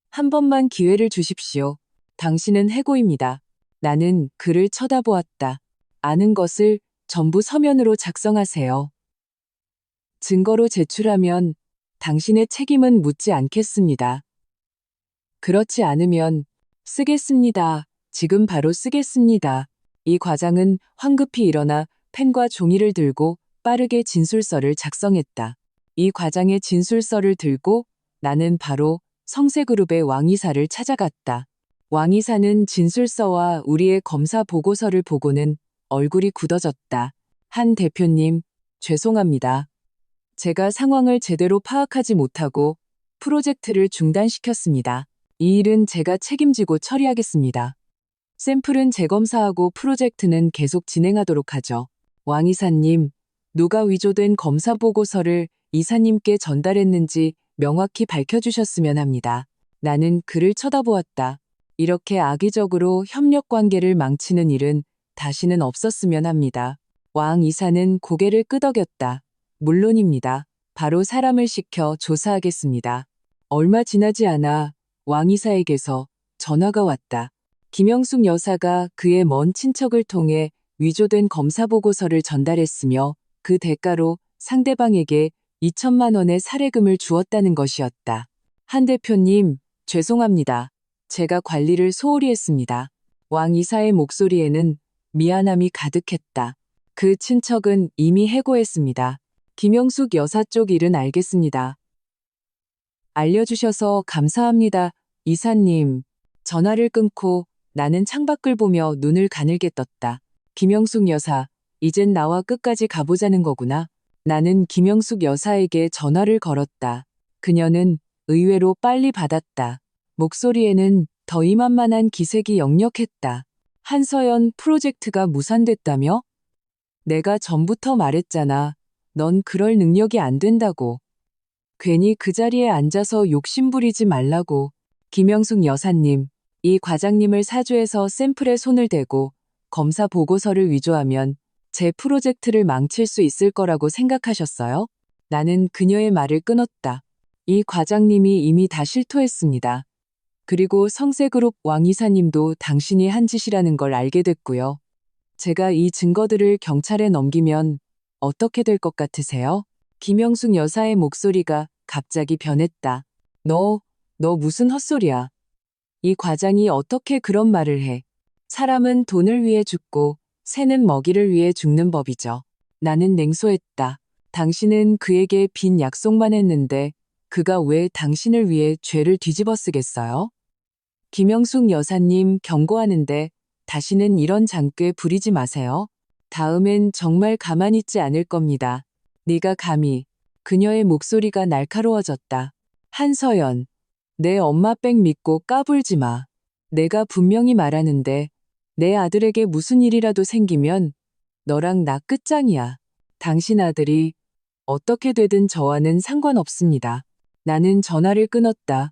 한 번만 기회를 주십시오. 당신은 해고입니다. 나는 그를 쳐다보았다. 아는 것을 전부 서면으로 작성하세요. 증거로 제출하면 당신의 책임은 묻지 않겠습니다. 그렇지 않으면 쓰겠습니다. 지금 바로 쓰겠습니다. 이 과장은 황급히 일어나 펜과 종이를 들고 빠르게 진술서를 작성했다. 이 과장의 진술서를 들고 나는 바로 성세그룹의 왕이사를 찾아갔다. 왕이사는 진술서와 우리의 검사 보고서를 보고는 얼굴이 굳어졌다. 한 대표님, 죄송합니다. 제가 상황을 제대로 파악하지 못하고 프로젝트를 중단시켰습니다. 이 일은 제가 책임지고 처리하겠습니다. 샘플은 재검사하고 프로젝트는 계속 진행하도록 하죠. 왕이사님, 누가 위조된 검사 보고서를 이사님께 전달했는지 명확히 밝혀주셨으면 합니다. 나는 그를 쳐다보았다. 이렇게 악의적으로 협력 관계를 망치는 일은 다시는 없었으면 합니다. 왕 이사는 고개를 끄덕였다. 물론입니다. 바로 사람을 시켜 조사하겠습니다. 얼마 지나지 않아 왕 이사에게서 전화가 왔다. 김영숙 여사가 그의 먼 친척을 통해 위조된 검사 보고서를 전달했으며 그 대가로 상대방에게 2천만 원의 사례금을 주었다는 것이었다. 한 대표님, 죄송합니다. 제가 관리를 소홀히 했습니다. 왕 이사의 목소리에는 미안함이 가득했다. 그 친척은 이미 해고했습니다. 김영숙 여사 쪽 일은 알겠습니다. 알려주셔서 감사합니다. 이사님. 전화를 끊고 나는 창밖을 보며 눈을 가늘게 떴다. 김영숙 여사, 이젠 나와 끝까지 가보자는 거구나. 나는 김영숙 여사에게 전화를 걸었다. 그녀는 의외로 빨리 받았다. 목소리에는 더 이만만한 기색이 역력했다. 한서연 프로젝트가 무산됐다며? 내가 전부터 말했잖아. 넌 그럴 능력이 안 된다고. 괜히 그 자리에 앉아서 욕심부리지 말라고. 김영숙 여사님, 이 과장님을 사주해서 샘플에 손을 대고 검사 보고서를 위조하면 제 프로젝트를 망칠 수 있을 거라고 생각하셨어요? 나는 그녀의 말을 끊었다. 이 과장님이 이미 다 실토했습니다. 그리고 성세그룹 왕 이사님도 당신이 한 짓이라는 걸 알게 됐고요. 제가 이 증거들을 경찰에 넘기면 어떻게 될 것 같으세요? 김영숙 여사의 목소리가 갑자기 변했다. 너 무슨 헛소리야. 이 과장이 어떻게 그런 말을 해. 사람은 돈을 위해 죽고 새는 먹이를 위해 죽는 법이죠. 나는 냉소했다. 당신은 그에게 빈 약속만 했는데 그가 왜 당신을 위해 죄를 뒤집어 쓰겠어요? 김영숙 여사님 경고하는데 다시는 이런 장꾀 부리지 마세요. 다음엔 정말 가만히 있지 않을 겁니다. 네가 감히. 그녀의 목소리가 날카로워졌다. 한서연, 내 엄마 백 믿고 까불지 마. 내가 분명히 말하는데 내 아들에게 무슨 일이라도 생기면 너랑 나 끝장이야. 당신 아들이 어떻게 되든 저와는 상관없습니다. 나는 전화를 끊었다.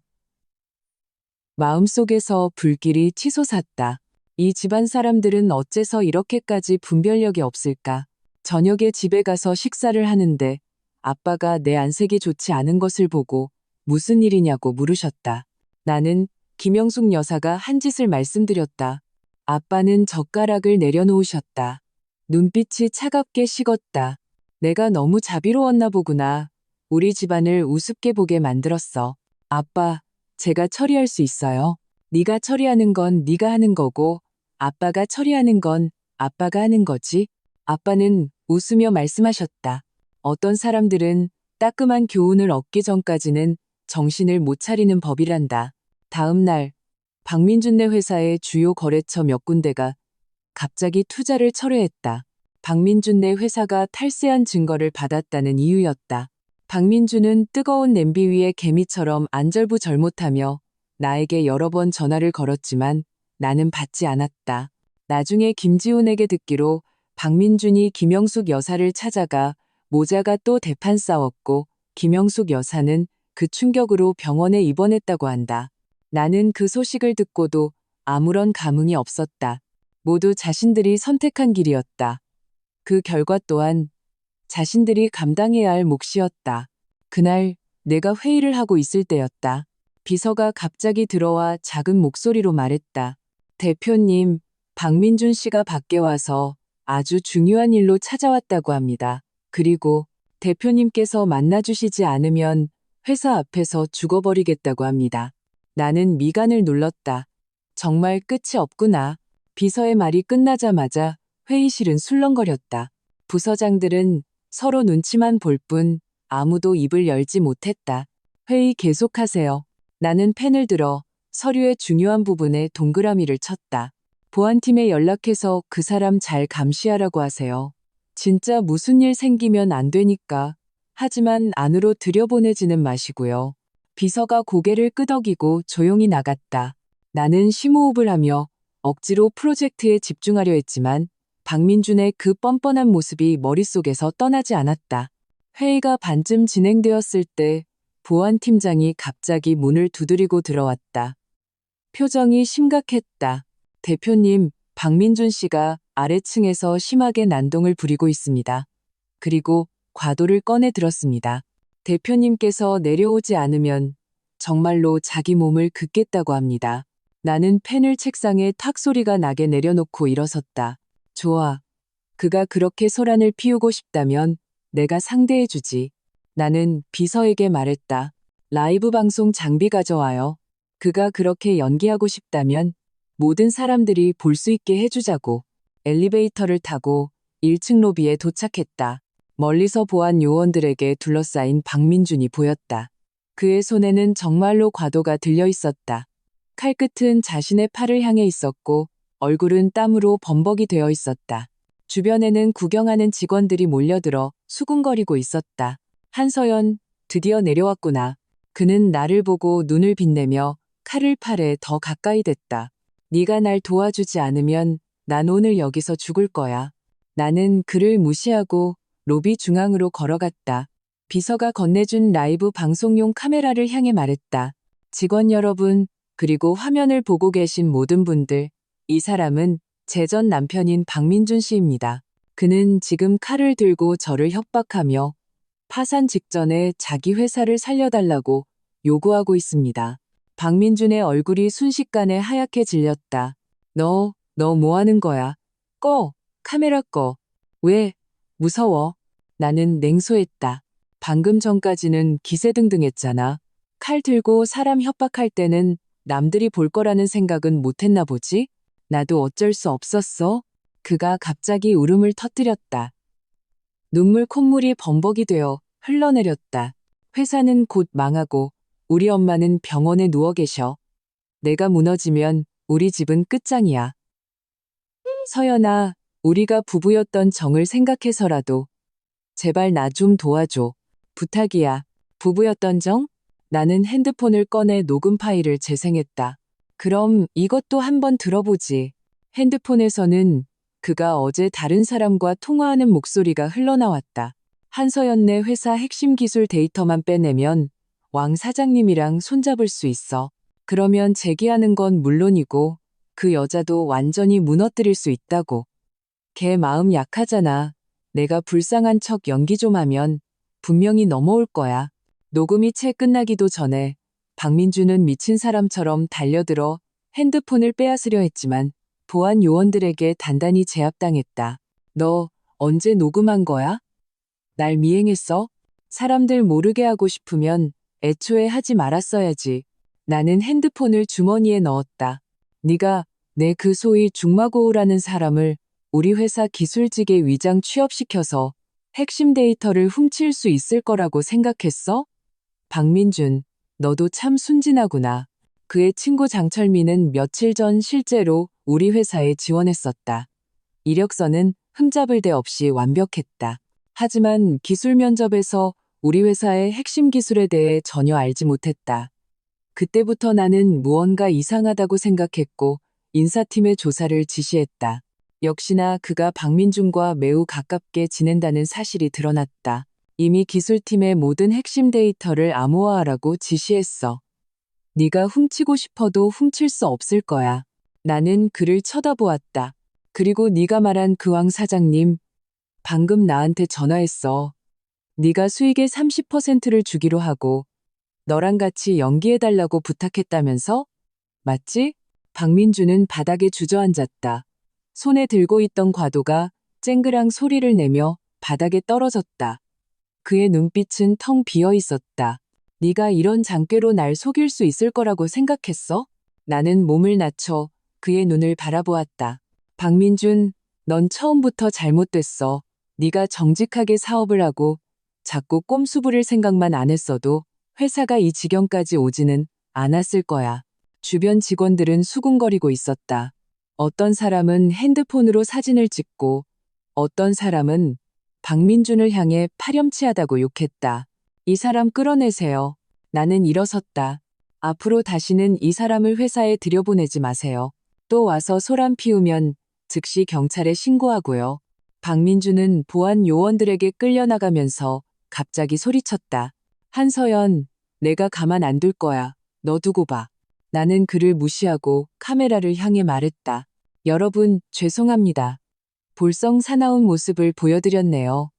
마음속에서 불길이 치솟았다. 이 집안 사람들은 어째서 이렇게까지 분별력이 없을까? 저녁에 집에 가서 식사를 하는데 아빠가 내 안색이 좋지 않은 것을 보고 무슨 일이냐고 물으셨다. 나는 김영숙 여사가 한 짓을 말씀드렸다. 아빠는 젓가락을 내려놓으셨다. 눈빛이 차갑게 식었다. 내가 너무 자비로웠나 보구나. 우리 집안을 우습게 보게 만들었어. 아빠, 제가 처리할 수 있어요. 네가 처리하는 건 네가 하는 거고 아빠가 처리하는 건 아빠가 하는 거지. 아빠는 웃으며 말씀하셨다. 어떤 사람들은 따끔한 교훈을 얻기 전까지는 정신을 못 차리는 법이란다. 다음 날 박민준네 회사의 주요 거래처 몇 군데가 갑자기 투자를 철회했다. 박민준네 회사가 탈세한 증거를 받았다는 이유였다. 박민준은 뜨거운 냄비 위에 개미처럼 안절부절못하며 나에게 여러 번 전화를 걸었지만 나는 받지 않았다. 나중에 김지훈에게 듣기로 박민준이 김영숙 여사를 찾아가 모자가 또 대판 싸웠고 김영숙 여사는 그 충격으로 병원에 입원했다고 한다. 나는 그 소식을 듣고도 아무런 감흥이 없었다. 모두 자신들이 선택한 길이었다. 그 결과 또한 자신들이 감당해야 할 몫이었다. 그날 내가 회의를 하고 있을 때였다. 비서가 갑자기 들어와 작은 목소리로 말했다. 대표님, 박민준 씨가 밖에 와서 아주 중요한 일로 찾아왔다고 합니다. 그리고 대표님께서 만나주시지 않으면 회사 앞에서 죽어버리겠다고 합니다. 나는 미간을 눌렀다. 정말 끝이 없구나. 비서의 말이 끝나자마자 회의실은 술렁거렸다. 부서장들은 서로 눈치만 볼 뿐 아무도 입을 열지 못했다. 회의 계속하세요. 나는 펜을 들어 서류의 중요한 부분에 동그라미를 쳤다. 보안팀에 연락해서 그 사람 잘 감시하라고 하세요. 진짜 무슨 일 생기면 안 되니까. 하지만 안으로 들여보내지는 마시고요. 비서가 고개를 끄덕이고 조용히 나갔다. 나는 심호흡을 하며 억지로 프로젝트에 집중하려 했지만 박민준의 그 뻔뻔한 모습이 머릿속에서 떠나지 않았다. 회의가 반쯤 진행되었을 때 보안팀장이 갑자기 문을 두드리고 들어왔다. 표정이 심각했다. 대표님, 박민준 씨가 아래층에서 심하게 난동을 부리고 있습니다. 그리고 과도를 꺼내 들었습니다. 대표님께서 내려오지 않으면 정말로 자기 몸을 긋겠다고 합니다. 나는 펜을 책상에 탁 소리가 나게 내려놓고 일어섰다. 좋아. 그가 그렇게 소란을 피우고 싶다면 내가 상대해주지. 나는 비서에게 말했다. 라이브 방송 장비 가져와요. 그가 그렇게 연기하고 싶다면 모든 사람들이 볼 수 있게 해주자고. 엘리베이터를 타고 1층 로비에 도착했다. 멀리서 보안 요원들에게 둘러싸인 박민준이 보였다. 그의 손에는 정말로 과도가 들려 있었다. 칼끝은 자신의 팔을 향해 있었고 얼굴은 땀으로 범벅이 되어 있었다. 주변에는 구경하는 직원들이 몰려들어 수군거리고 있었다. 한서연, 드디어 내려왔구나. 그는 나를 보고 눈을 빛내며 칼을 팔에 더 가까이 댔다. 네가 날 도와주지 않으면 난 오늘 여기서 죽을 거야. 나는 그를 무시하고 로비 중앙으로 걸어갔다. 비서가 건네준 라이브 방송용 카메라를 향해 말했다. 직원 여러분, 그리고 화면을 보고 계신 모든 분들, 이 사람은 제 전 남편인 박민준 씨입니다. 그는 지금 칼을 들고 저를 협박하며 파산 직전에 자기 회사를 살려달라고 요구하고 있습니다. 박민준의 얼굴이 순식간에 하얗게 질렸다. 너 뭐 하는 거야? 꺼! 카메라 꺼! 왜? 무서워. 나는 냉소했다. 방금 전까지는 기세등등했잖아. 칼 들고 사람 협박할 때는 남들이 볼 거라는 생각은 못했나 보지? 나도 어쩔 수 없었어. 그가 갑자기 울음을 터뜨렸다. 눈물 콧물이 범벅이 되어 흘러내렸다. 회사는 곧 망하고 우리 엄마는 병원에 누워 계셔. 내가 무너지면 우리 집은 끝장이야. 서연아, 우리가 부부였던 정을 생각해서라도 제발 나 좀 도와줘. 부탁이야. 부부였던 정? 나는 핸드폰을 꺼내 녹음 파일을 재생했다. 그럼 이것도 한번 들어보지. 핸드폰에서는 그가 어제 다른 사람과 통화하는 목소리가 흘러나왔다. 한서연네 회사 핵심 기술 데이터만 빼내면 왕 사장님이랑 손잡을 수 있어. 그러면 재기하는 건 물론이고 그 여자도 완전히 무너뜨릴 수 있다고. 걔 마음 약하잖아. 내가 불쌍한 척 연기 좀 하면 분명히 넘어올 거야. 녹음이 채 끝나기도 전에 박민준은 미친 사람처럼 달려들어 핸드폰을 빼앗으려 했지만 보안 요원들에게 단단히 제압당했다. 너 언제 녹음한 거야? 날 미행했어? 사람들 모르게 하고 싶으면 애초에 하지 말았어야지. 나는 핸드폰을 주머니에 넣었다. 네가 내 그 소위 중마고우라는 사람을 우리 회사 기술직에 위장 취업시켜서 핵심 데이터를 훔칠 수 있을 거라고 생각했어? 박민준, 너도 참 순진하구나. 그의 친구 장철민은 며칠 전 실제로 우리 회사에 지원했었다. 이력서는 흠잡을 데 없이 완벽했다. 하지만 기술 면접에서 우리 회사의 핵심 기술에 대해 전혀 알지 못했다. 그때부터 나는 무언가 이상하다고 생각했고 인사팀의 조사를 지시했다. 역시나 그가 박민준과 매우 가깝게 지낸다는 사실이 드러났다. 이미 기술팀의 모든 핵심 데이터를 암호화하라고 지시했어. 네가 훔치고 싶어도 훔칠 수 없을 거야. 나는 그를 쳐다보았다. 그리고 네가 말한 그 왕 사장님, 방금 나한테 전화했어. 네가 수익의 30%를 주기로 하고 너랑 같이 연기해달라고 부탁했다면서? 맞지? 박민준은 바닥에 주저앉았다. 손에 들고 있던 과도가 쨍그랑 소리를 내며 바닥에 떨어졌다. 그의 눈빛은 텅 비어 있었다. 네가 이런 장꾀로 날 속일 수 있을 거라고 생각했어? 나는 몸을 낮춰 그의 눈을 바라보았다. 박민준, 넌 처음부터 잘못됐어. 네가 정직하게 사업을 하고 자꾸 꼼수 부릴 생각만 안 했어도 회사가 이 지경까지 오지는 않았을 거야. 주변 직원들은 수군거리고 있었다. 어떤 사람은 핸드폰으로 사진을 찍고 어떤 사람은 박민준을 향해 파렴치하다고 욕했다. 이 사람 끌어내세요. 나는 일어섰다. 앞으로 다시는 이 사람을 회사에 들여보내지 마세요. 또 와서 소란 피우면 즉시 경찰에 신고하고요. 박민준은 보안 요원들에게 끌려나가면서 갑자기 소리쳤다. 한서연, 내가 가만 안 둘 거야. 너 두고 봐. 나는 그를 무시하고 카메라를 향해 말했다. 여러분, 죄송합니다. 볼성 사나운 모습을 보여드렸네요.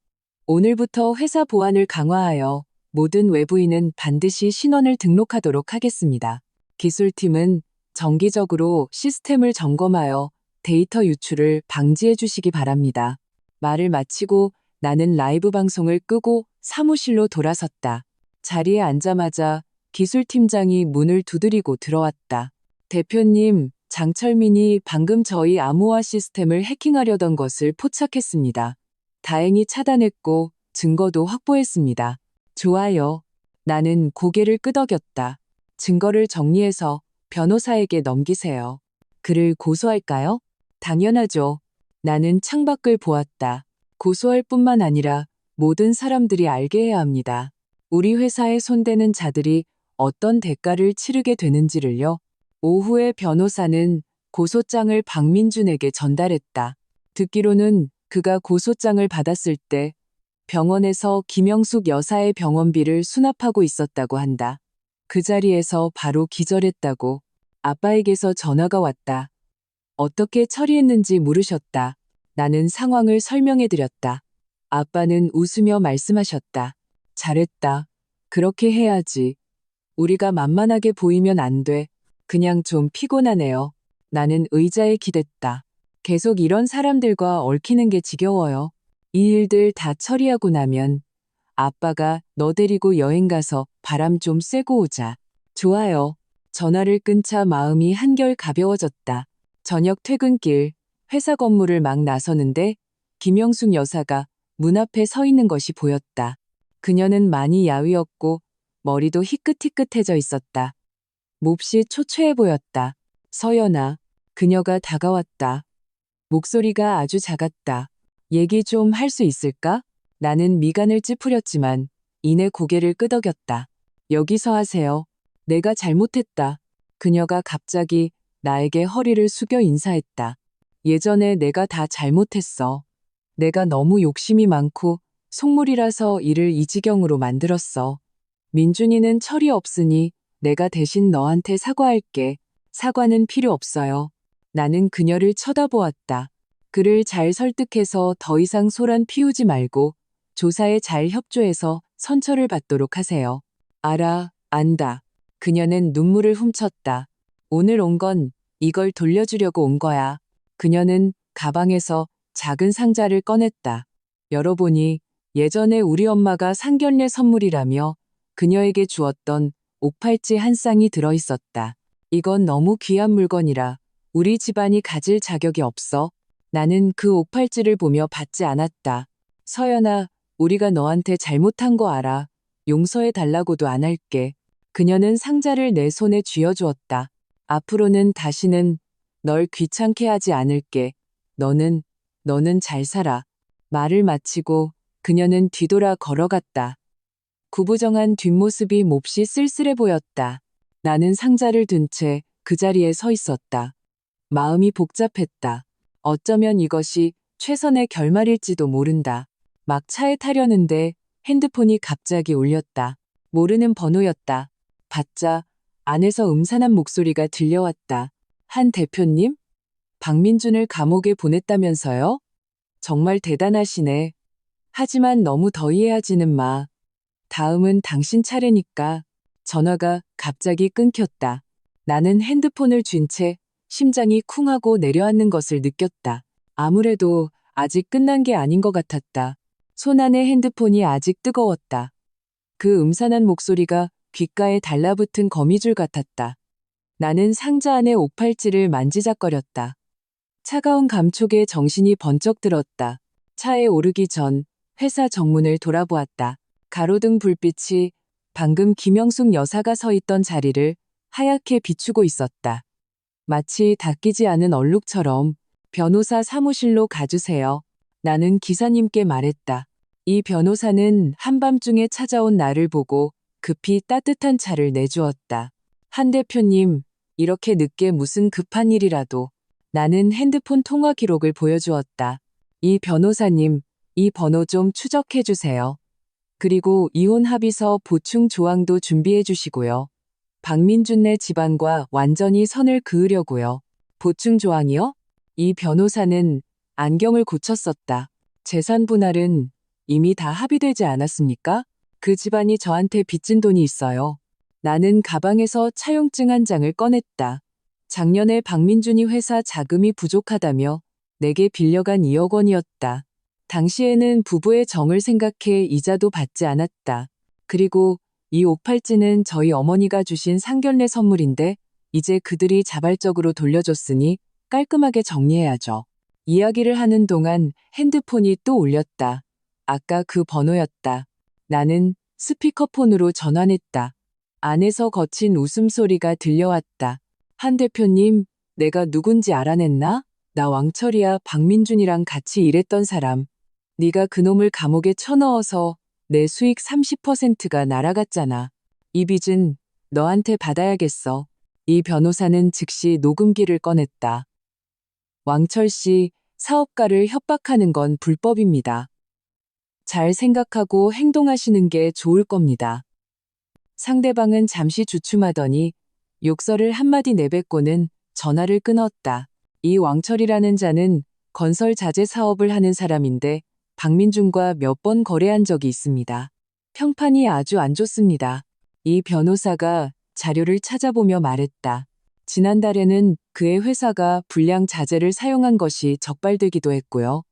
오늘부터 회사 보안을 강화하여 모든 외부인은 반드시 신원을 등록하도록 하겠습니다. 기술팀은 정기적으로 시스템을 점검하여 데이터 유출을 방지해 주시기 바랍니다. 말을 마치고 나는 라이브 방송을 끄고 사무실로 돌아섰다. 자리에 앉자마자 기술팀장이 문을 두드리고 들어왔다. 대표님, 장철민이 방금 저희 암호화 시스템을 해킹하려던 것을 포착했습니다. 다행히 차단했고 증거도 확보했습니다. 좋아요. 나는 고개를 끄덕였다. 증거를 정리해서 변호사에게 넘기세요. 그를 고소할까요? 당연하죠. 나는 창밖을 보았다. 고소할 뿐만 아니라 모든 사람들이 알게 해야 합니다. 우리 회사에 손대는 자들이 어떤 대가를 치르게 되는지를요. 오후에 변호사는 고소장을 박민준에게 전달했다. 듣기로는 그가 고소장을 받았을 때 병원에서 김영숙 여사의 병원비를 수납하고 있었다고 한다. 그 자리에서 바로 기절했다고 아빠에게서 전화가 왔다. 어떻게 처리했는지 물으셨다. 나는 상황을 설명해드렸다. 아빠는 웃으며 말씀하셨다. 잘했다. 그렇게 해야지. 우리가 만만하게 보이면 안 돼. 그냥 좀 피곤하네요. 나는 의자에 기댔다. 계속 이런 사람들과 얽히는 게 지겨워요. 이 일들 다 처리하고 나면 아빠가 너 데리고 여행 가서 바람 좀 쐬고 오자. 좋아요. 전화를 끊자 마음이 한결 가벼워졌다. 저녁 퇴근길 회사 건물을 막 나서는데 김영숙 여사가 문 앞에 서 있는 것이 보였다. 그녀는 많이 야위었고 머리도 희끗희끗해져 있었다. 몹시 초췌해 보였다. 서연아, 그녀가 다가왔다. 목소리가 아주 작았다. 얘기 좀 할 수 있을까? 나는 미간을 찌푸렸지만 이내 고개를 끄덕였다. 여기서 하세요. 내가 잘못했다. 그녀가 갑자기 나에게 허리를 숙여 인사했다. 예전에 내가 다 잘못했어. 내가 너무 욕심이 많고 속물이라서 일을 이 지경으로 만들었어. 민준이는 철이 없으니 내가 대신 너한테 사과할게. 사과는 필요 없어요. 나는 그녀를 쳐다보았다. 그를 잘 설득해서 더 이상 소란 피우지 말고 조사에 잘 협조해서 선처를 받도록 하세요. 알아, 안다. 그녀는 눈물을 훔쳤다. 오늘 온 건 이걸 돌려주려고 온 거야. 그녀는 가방에서 작은 상자를 꺼냈다. 열어보니 예전에 우리 엄마가 상견례 선물이라며 그녀에게 주었던 옥팔찌 한 쌍이 들어있었다. 이건 너무 귀한 물건이라 우리 집안이 가질 자격이 없어. 나는 그 옥팔찌를 보며 받지 않았다. 서연아, 우리가 너한테 잘못한 거 알아. 용서해 달라고도 안 할게. 그녀는 상자를 내 손에 쥐어주었다. 앞으로는 다시는 널 귀찮게 하지 않을게. 너는 잘 살아. 말을 마치고 그녀는 뒤돌아 걸어갔다. 구부정한 뒷모습이 몹시 쓸쓸해 보였다. 나는 상자를 든 채 그 자리에 서 있었다. 마음이 복잡했다. 어쩌면 이것이 최선의 결말일지도 모른다. 막 차에 타려는데 핸드폰이 갑자기 울렸다. 모르는 번호였다. 받자 안에서 음산한 목소리가 들려왔다. 한 대표님? 박민준을 감옥에 보냈다면서요? 정말 대단하시네. 하지만 너무 더이해하지는 마. 다음은 당신 차례니까. 전화가 갑자기 끊겼다. 나는 핸드폰을 쥔 채 심장이 쿵하고 내려앉는 것을 느꼈다. 아무래도 아직 끝난 게 아닌 것 같았다. 손 안의 핸드폰이 아직 뜨거웠다. 그 음산한 목소리가 귓가에 달라붙은 거미줄 같았다. 나는 상자 안의 옥팔찌를 만지작거렸다. 차가운 감촉에 정신이 번쩍 들었다. 차에 오르기 전 회사 정문을 돌아보았다. 가로등 불빛이 방금 김영숙 여사가 서 있던 자리를 하얗게 비추고 있었다. 마치 닦이지 않은 얼룩처럼. 변호사 사무실로 가주세요. 나는 기사님께 말했다. 이 변호사는 한밤중에 찾아온 나를 보고 급히 따뜻한 차를 내주었다. 한 대표님, 이렇게 늦게 무슨 급한 일이라도. 나는 핸드폰 통화 기록을 보여주었다. 이 변호사님, 이 번호 좀 추적해 주세요. 그리고 이혼 합의서 보충 조항도 준비해 주시고요. 박민준네 집안과 완전히 선을 그으려고요. 보충 조항이요? 이 변호사는 안경을 고쳤었다. 재산 분할은 이미 다 합의되지 않았습니까? 그 집안이 저한테 빚진 돈이 있어요. 나는 가방에서 차용증 한 장을 꺼냈다. 작년에 박민준이 회사 자금이 부족하다며 내게 빌려간 2억 원이었다. 당시에는 부부의 정을 생각해 이자도 받지 않았다. 그리고 이 옷팔찌는 저희 어머니가 주신 상견례 선물인데 이제 그들이 자발적으로 돌려줬으니 깔끔하게 정리해야죠. 이야기를 하는 동안 핸드폰이 또 울렸다. 아까 그 번호였다. 나는 스피커폰으로 전환했다. 안에서 거친 웃음소리가 들려왔다. 한 대표님, 내가 누군지 알아냈나? 나 왕철이야. 박민준이랑 같이 일했던 사람. 네가 그놈을 감옥에 쳐넣어서 내 수익 30%가 날아갔잖아. 이 빚은 너한테 받아야겠어. 이 변호사는 즉시 녹음기를 꺼냈다. 왕철 씨, 사업가를 협박하는 건 불법입니다. 잘 생각하고 행동하시는 게 좋을 겁니다. 상대방은 잠시 주춤하더니 욕설을 한마디 내뱉고는 전화를 끊었다. 이 왕철이라는 자는 건설 자재 사업을 하는 사람인데 박민준과 몇 번 거래한 적이 있습니다. 평판이 아주 안 좋습니다. 이 변호사가 자료를 찾아보며 말했다. 지난달에는 그의 회사가 불량 자재를 사용한 것이 적발되기도 했고요.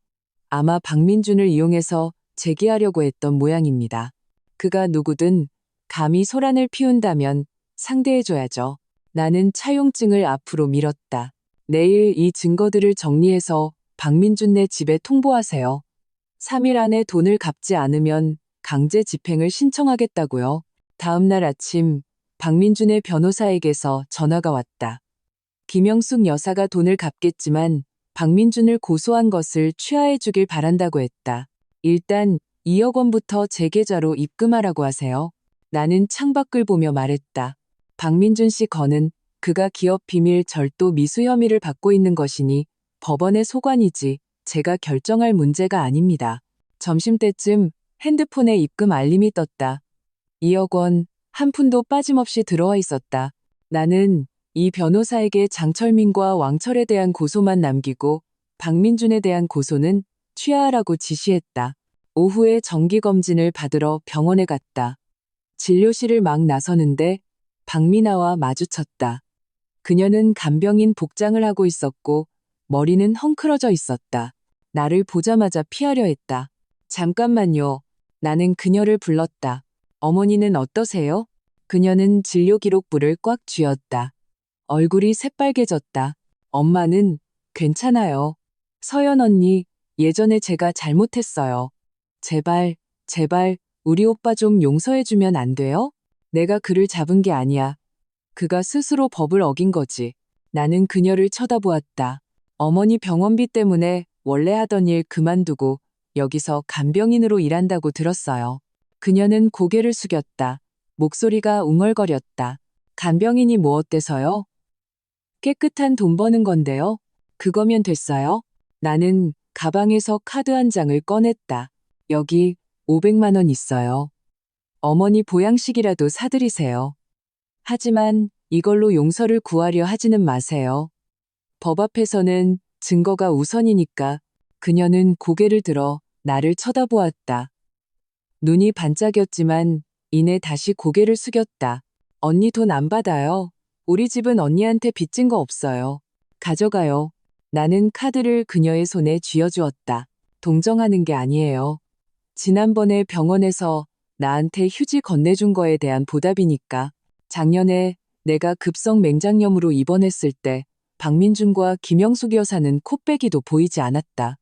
아마 박민준을 이용해서 재기하려고 했던 모양입니다. 그가 누구든 감히 소란을 피운다면 상대해줘야죠. 나는 차용증을 앞으로 밀었다. 내일 이 증거들을 정리해서 박민준네 집에 통보하세요. 3일 안에 돈을 갚지 않으면 강제 집행을 신청하겠다고요. 다음 날 아침 박민준의 변호사에게서 전화가 왔다. 김영숙 여사가 돈을 갚겠지만 박민준을 고소한 것을 취하해 주길 바란다고 했다. 일단 2억 원부터 제 계좌로 입금하라고 하세요. 나는 창밖을 보며 말했다. 박민준 씨 건은 그가 기업 비밀 절도 미수 혐의를 받고 있는 것이니 법원의 소관이지 제가 결정할 문제가 아닙니다. 점심때쯤 핸드폰에 입금 알림이 떴다. 2억 원, 한 푼도 빠짐없이 들어와 있었다. 나는 이 변호사에게 장철민과 왕철에 대한 고소만 남기고 박민준에 대한 고소는 취하하라고 지시했다. 오후에 정기검진을 받으러 병원에 갔다. 진료실을 막 나서는데 박민아와 마주쳤다. 그녀는 간병인 복장을 하고 있었고 머리는 헝클어져 있었다. 나를 보자마자 피하려 했다. 잠깐만요. 나는 그녀를 불렀다. 어머니는 어떠세요? 그녀는 진료기록부를 꽉 쥐었다. 얼굴이 새빨개졌다. 엄마는 괜찮아요. 서연 언니, 예전에 제가 잘못했어요. 제발, 제발, 우리 오빠 좀 용서해주면 안 돼요? 내가 그를 잡은 게 아니야. 그가 스스로 법을 어긴 거지. 나는 그녀를 쳐다보았다. 어머니 병원비 때문에 원래 하던 일 그만두고 여기서 간병인으로 일한다고 들었어요. 그녀는 고개를 숙였다. 목소리가 웅얼거렸다. 간병인이 뭐 어때서요? 깨끗한 돈 버는 건데요. 그거면 됐어요? 나는 가방에서 카드 한 장을 꺼냈다. 여기 500만 원 있어요. 어머니 보양식이라도 사드리세요. 하지만 이걸로 용서를 구하려 하지는 마세요. 법 앞에서는 증거가 우선이니까. 그녀는 고개를 들어 나를 쳐다보았다. 눈이 반짝였지만 이내 다시 고개를 숙였다. 언니 돈 안 받아요. 우리 집은 언니한테 빚진 거 없어요. 가져가요. 나는 카드를 그녀의 손에 쥐어주었다. 동정하는 게 아니에요. 지난번에 병원에서 나한테 휴지 건네준 거에 대한 보답이니까. 작년에 내가 급성 맹장염으로 입원했을 때 박민준과 김영숙 여사는 코빼기도 보이지 않았다.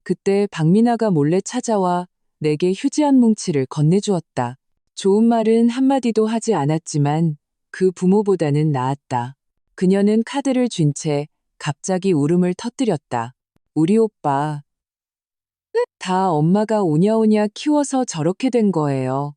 그때 박민아가 몰래 찾아와 내게 휴지 한 뭉치를 건네주었다. 좋은 말은 한마디도 하지 않았지만 그 부모보다는 나았다. 그녀는 카드를 쥔 채 갑자기 울음을 터뜨렸다. 우리 오빠. 다 엄마가 오냐오냐 키워서 저렇게 된 거예요.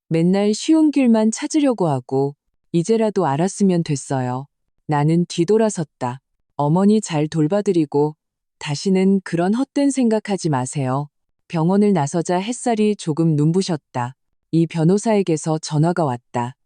맨날 쉬운 길만 찾으려고 하고 이제라도 알았으면 됐어요. 나는 뒤돌아섰다. 어머니 잘 돌봐드리고 다시는 그런 헛된 생각하지 마세요. 병원을 나서자 햇살이 조금 눈부셨다. 이 변호사에게서 전화가 왔다.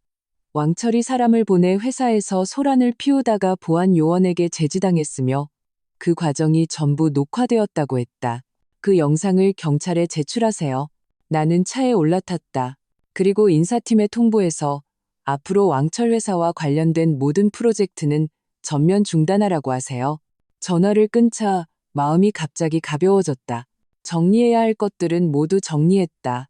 왕철이 사람을 보내 회사에서 소란을 피우다가 보안 요원에게 제지당했으며 그 과정이 전부 녹화되었다고 했다. 그 영상을 경찰에 제출하세요. 나는 차에 올라탔다. 그리고 인사팀에 통보해서 앞으로 왕철 회사와 관련된 모든 프로젝트는 전면 중단하라고 하세요. 전화를 끊자 마음이 갑자기 가벼워졌다. 정리해야 할 것들은 모두 정리했다.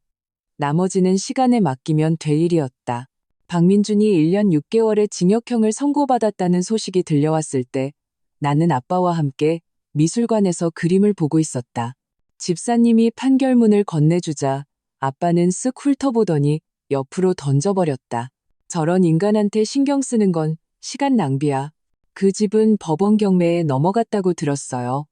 나머지는 시간에 맡기면 될 일이었다. 박민준이 1년 6개월의 징역형을 선고받았다는 소식이 들려왔을 때 나는 아빠와 함께 미술관에서 그림을 보고 있었다. 집사님이 판결문을 건네주자 아빠는 쓱 훑어보더니 옆으로 던져버렸다. 저런 인간한테 신경 쓰는 건 시간 낭비야. 그 집은 법원 경매에 넘어갔다고 들었어요.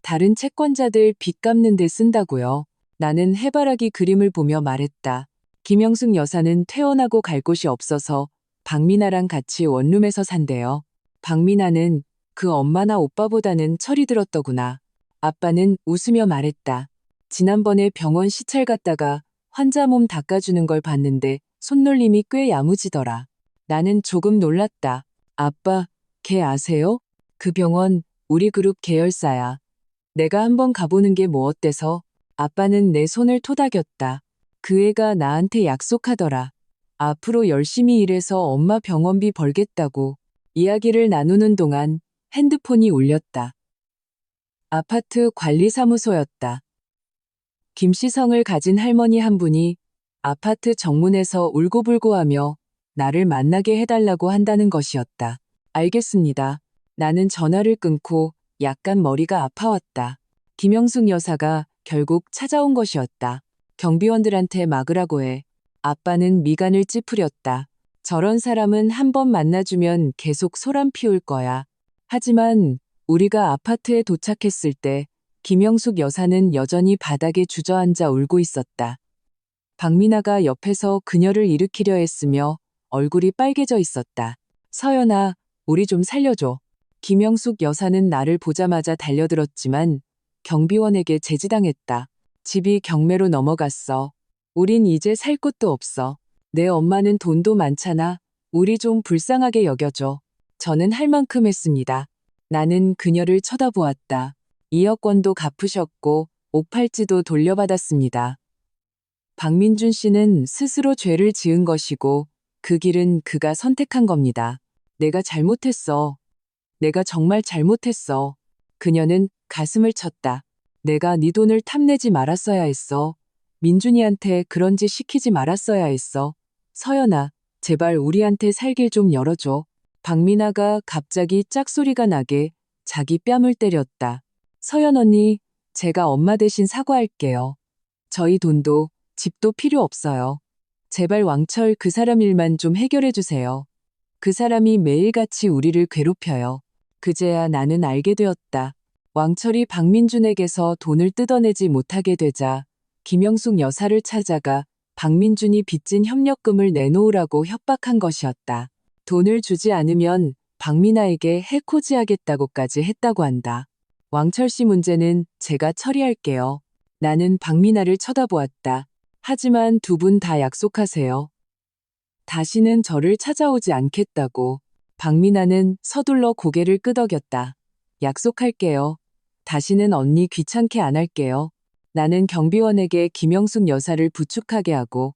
다른 채권자들 빚 갚는 데 쓴다고요. 나는 해바라기 그림을 보며 말했다. 김영숙 여사는 퇴원하고 갈 곳이 없어서 박미나랑 같이 원룸에서 산대요. 박미나는 그 엄마나 오빠보다는 철이 들었더구나. 아빠는 웃으며 말했다. 지난번에 병원 시찰 갔다가 환자 몸 닦아주는 걸 봤는데 손놀림이 꽤 야무지더라. 나는 조금 놀랐다. 아빠, 걔 아세요? 그 병원 우리 그룹 계열사야. 내가 한번 가보는 게 뭐 어때서? 아빠는 내 손을 토닥였다. 그 애가 나한테 약속하더라. 앞으로 열심히 일해서 엄마 병원비 벌겠다고. 이야기를 나누는 동안 핸드폰이 울렸다. 아파트 관리사무소였다. 김씨성을 가진 할머니 한 분이 아파트 정문에서 울고불고하며 나를 만나게 해달라고 한다는 것이었다. 알겠습니다. 나는 전화를 끊고 약간 머리가 아파왔다. 김영숙 여사가 결국 찾아온 것이었다. 경비원들한테 막으라고 해. 아빠는 미간을 찌푸렸다. 저런 사람은 한 번 만나주면 계속 소란 피울 거야. 하지만 우리가 아파트에 도착했을 때 김영숙 여사는 여전히 바닥에 주저앉아 울고 있었다. 박미나가 옆에서 그녀를 일으키려 했으며 얼굴이 빨개져 있었다. 서연아, 우리 좀 살려줘. 김영숙 여사는 나를 보자마자 달려들었지만 경비원에게 제지당했다. 집이 경매로 넘어갔어. 우린 이제 살 곳도 없어. 내 엄마는 돈도 많잖아. 우리 좀 불쌍하게 여겨줘. 저는 할 만큼 했습니다. 나는 그녀를 쳐다보았다. 2억 원도 갚으셨고 옥팔찌도 돌려받았습니다. 박민준 씨는 스스로 죄를 지은 것이고 그 길은 그가 선택한 겁니다. 내가 잘못했어. 내가 정말 잘못했어. 그녀는 가슴을 쳤다. 내가 네 돈을 탐내지 말았어야 했어. 민준이한테 그런 짓 시키지 말았어야 했어. 서연아, 제발 우리한테 살 길 좀 열어줘. 박미나가 갑자기 짝소리가 나게 자기 뺨을 때렸다. 서연 언니, 제가 엄마 대신 사과할게요. 저희 돈도 집도 필요 없어요. 제발 왕철 그 사람 일만 좀 해결해 주세요. 그 사람이 매일같이 우리를 괴롭혀요. 그제야 나는 알게 되었다. 왕철이 박민준에게서 돈을 뜯어내지 못하게 되자 김영숙 여사를 찾아가 박민준이 빚진 협력금을 내놓으라고 협박한 것이었다. 돈을 주지 않으면 박미나에게 해코지하겠다고까지 했다고 한다. 왕철 씨 문제는 제가 처리할게요. 나는 박미나를 쳐다보았다. 하지만 두 분 다 약속하세요. 다시는 저를 찾아오지 않겠다고. 박미나는 서둘러 고개를 끄덕였다. 약속할게요. 다시는 언니 귀찮게 안 할게요. 나는 경비원에게 김영숙 여사를 부축하게 하고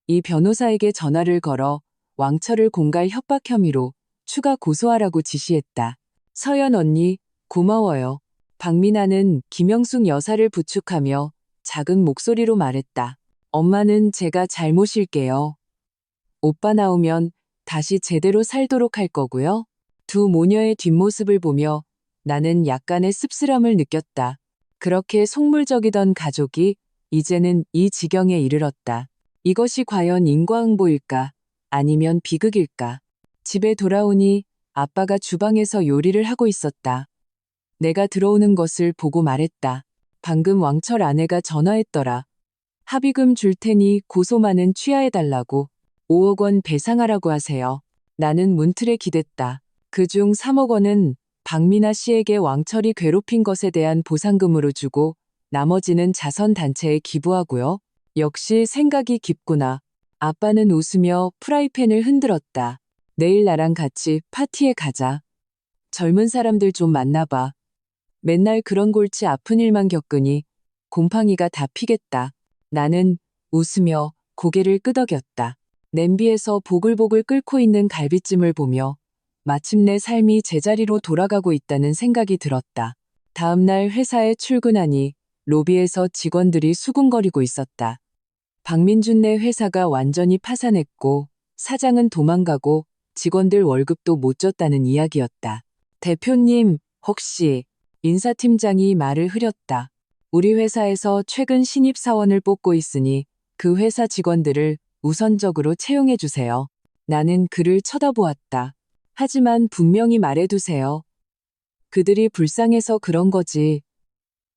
이 변호사에게 전화를 걸어 왕철을 공갈 협박 혐의로 추가 고소하라고 지시했다. 서연 언니, 고마워요. 박미나는 김영숙 여사를 부축하며 작은 목소리로 말했다. 엄마는 제가 잘 모실게요. 오빠 나오면 다시 제대로 살도록 할 거고요. 두 모녀의 뒷모습을 보며 나는 약간의 씁쓸함을 느꼈다. 그렇게 속물적이던 가족이 이제는 이 지경에 이르렀다. 이것이 과연 인과응보일까? 아니면 비극일까? 집에 돌아오니 아빠가 주방에서 요리를 하고 있었다. 내가 들어오는 것을 보고 말했다. 방금 왕철 아내가 전화했더라. 합의금 줄 테니 고소만은 취하해달라고. 5억 원 배상하라고 하세요. 나는 문틀에 기댔다. 그중 3억 원은 박미나 씨에게 왕철이 괴롭힌 것에 대한 보상금으로 주고 나머지는 자선단체에 기부하고요. 역시 생각이 깊구나. 아빠는 웃으며 프라이팬을 흔들었다. 내일 나랑 같이 파티에 가자. 젊은 사람들 좀 만나봐. 맨날 그런 골치 아픈 일만 겪으니 곰팡이가 다 피겠다. 나는 웃으며 고개를 끄덕였다. 냄비에서 보글보글 끓고 있는 갈비찜을 보며 마침내 삶이 제자리로 돌아가고 있다는 생각이 들었다. 다음날 회사에 출근하니 로비에서 직원들이 수군거리고 있었다. 박민준네 회사가 완전히 파산했고 사장은 도망가고 직원들 월급도 못 줬다는 이야기였다. 대표님, 혹시 인사팀장이 말을 흐렸다. 우리 회사에서 최근 신입 사원을 뽑고 있으니 그 회사 직원들을 우선적으로 채용해 주세요. 나는 그를 쳐다보았다. 하지만 분명히 말해두세요. 그들이 불쌍해서 그런 거지.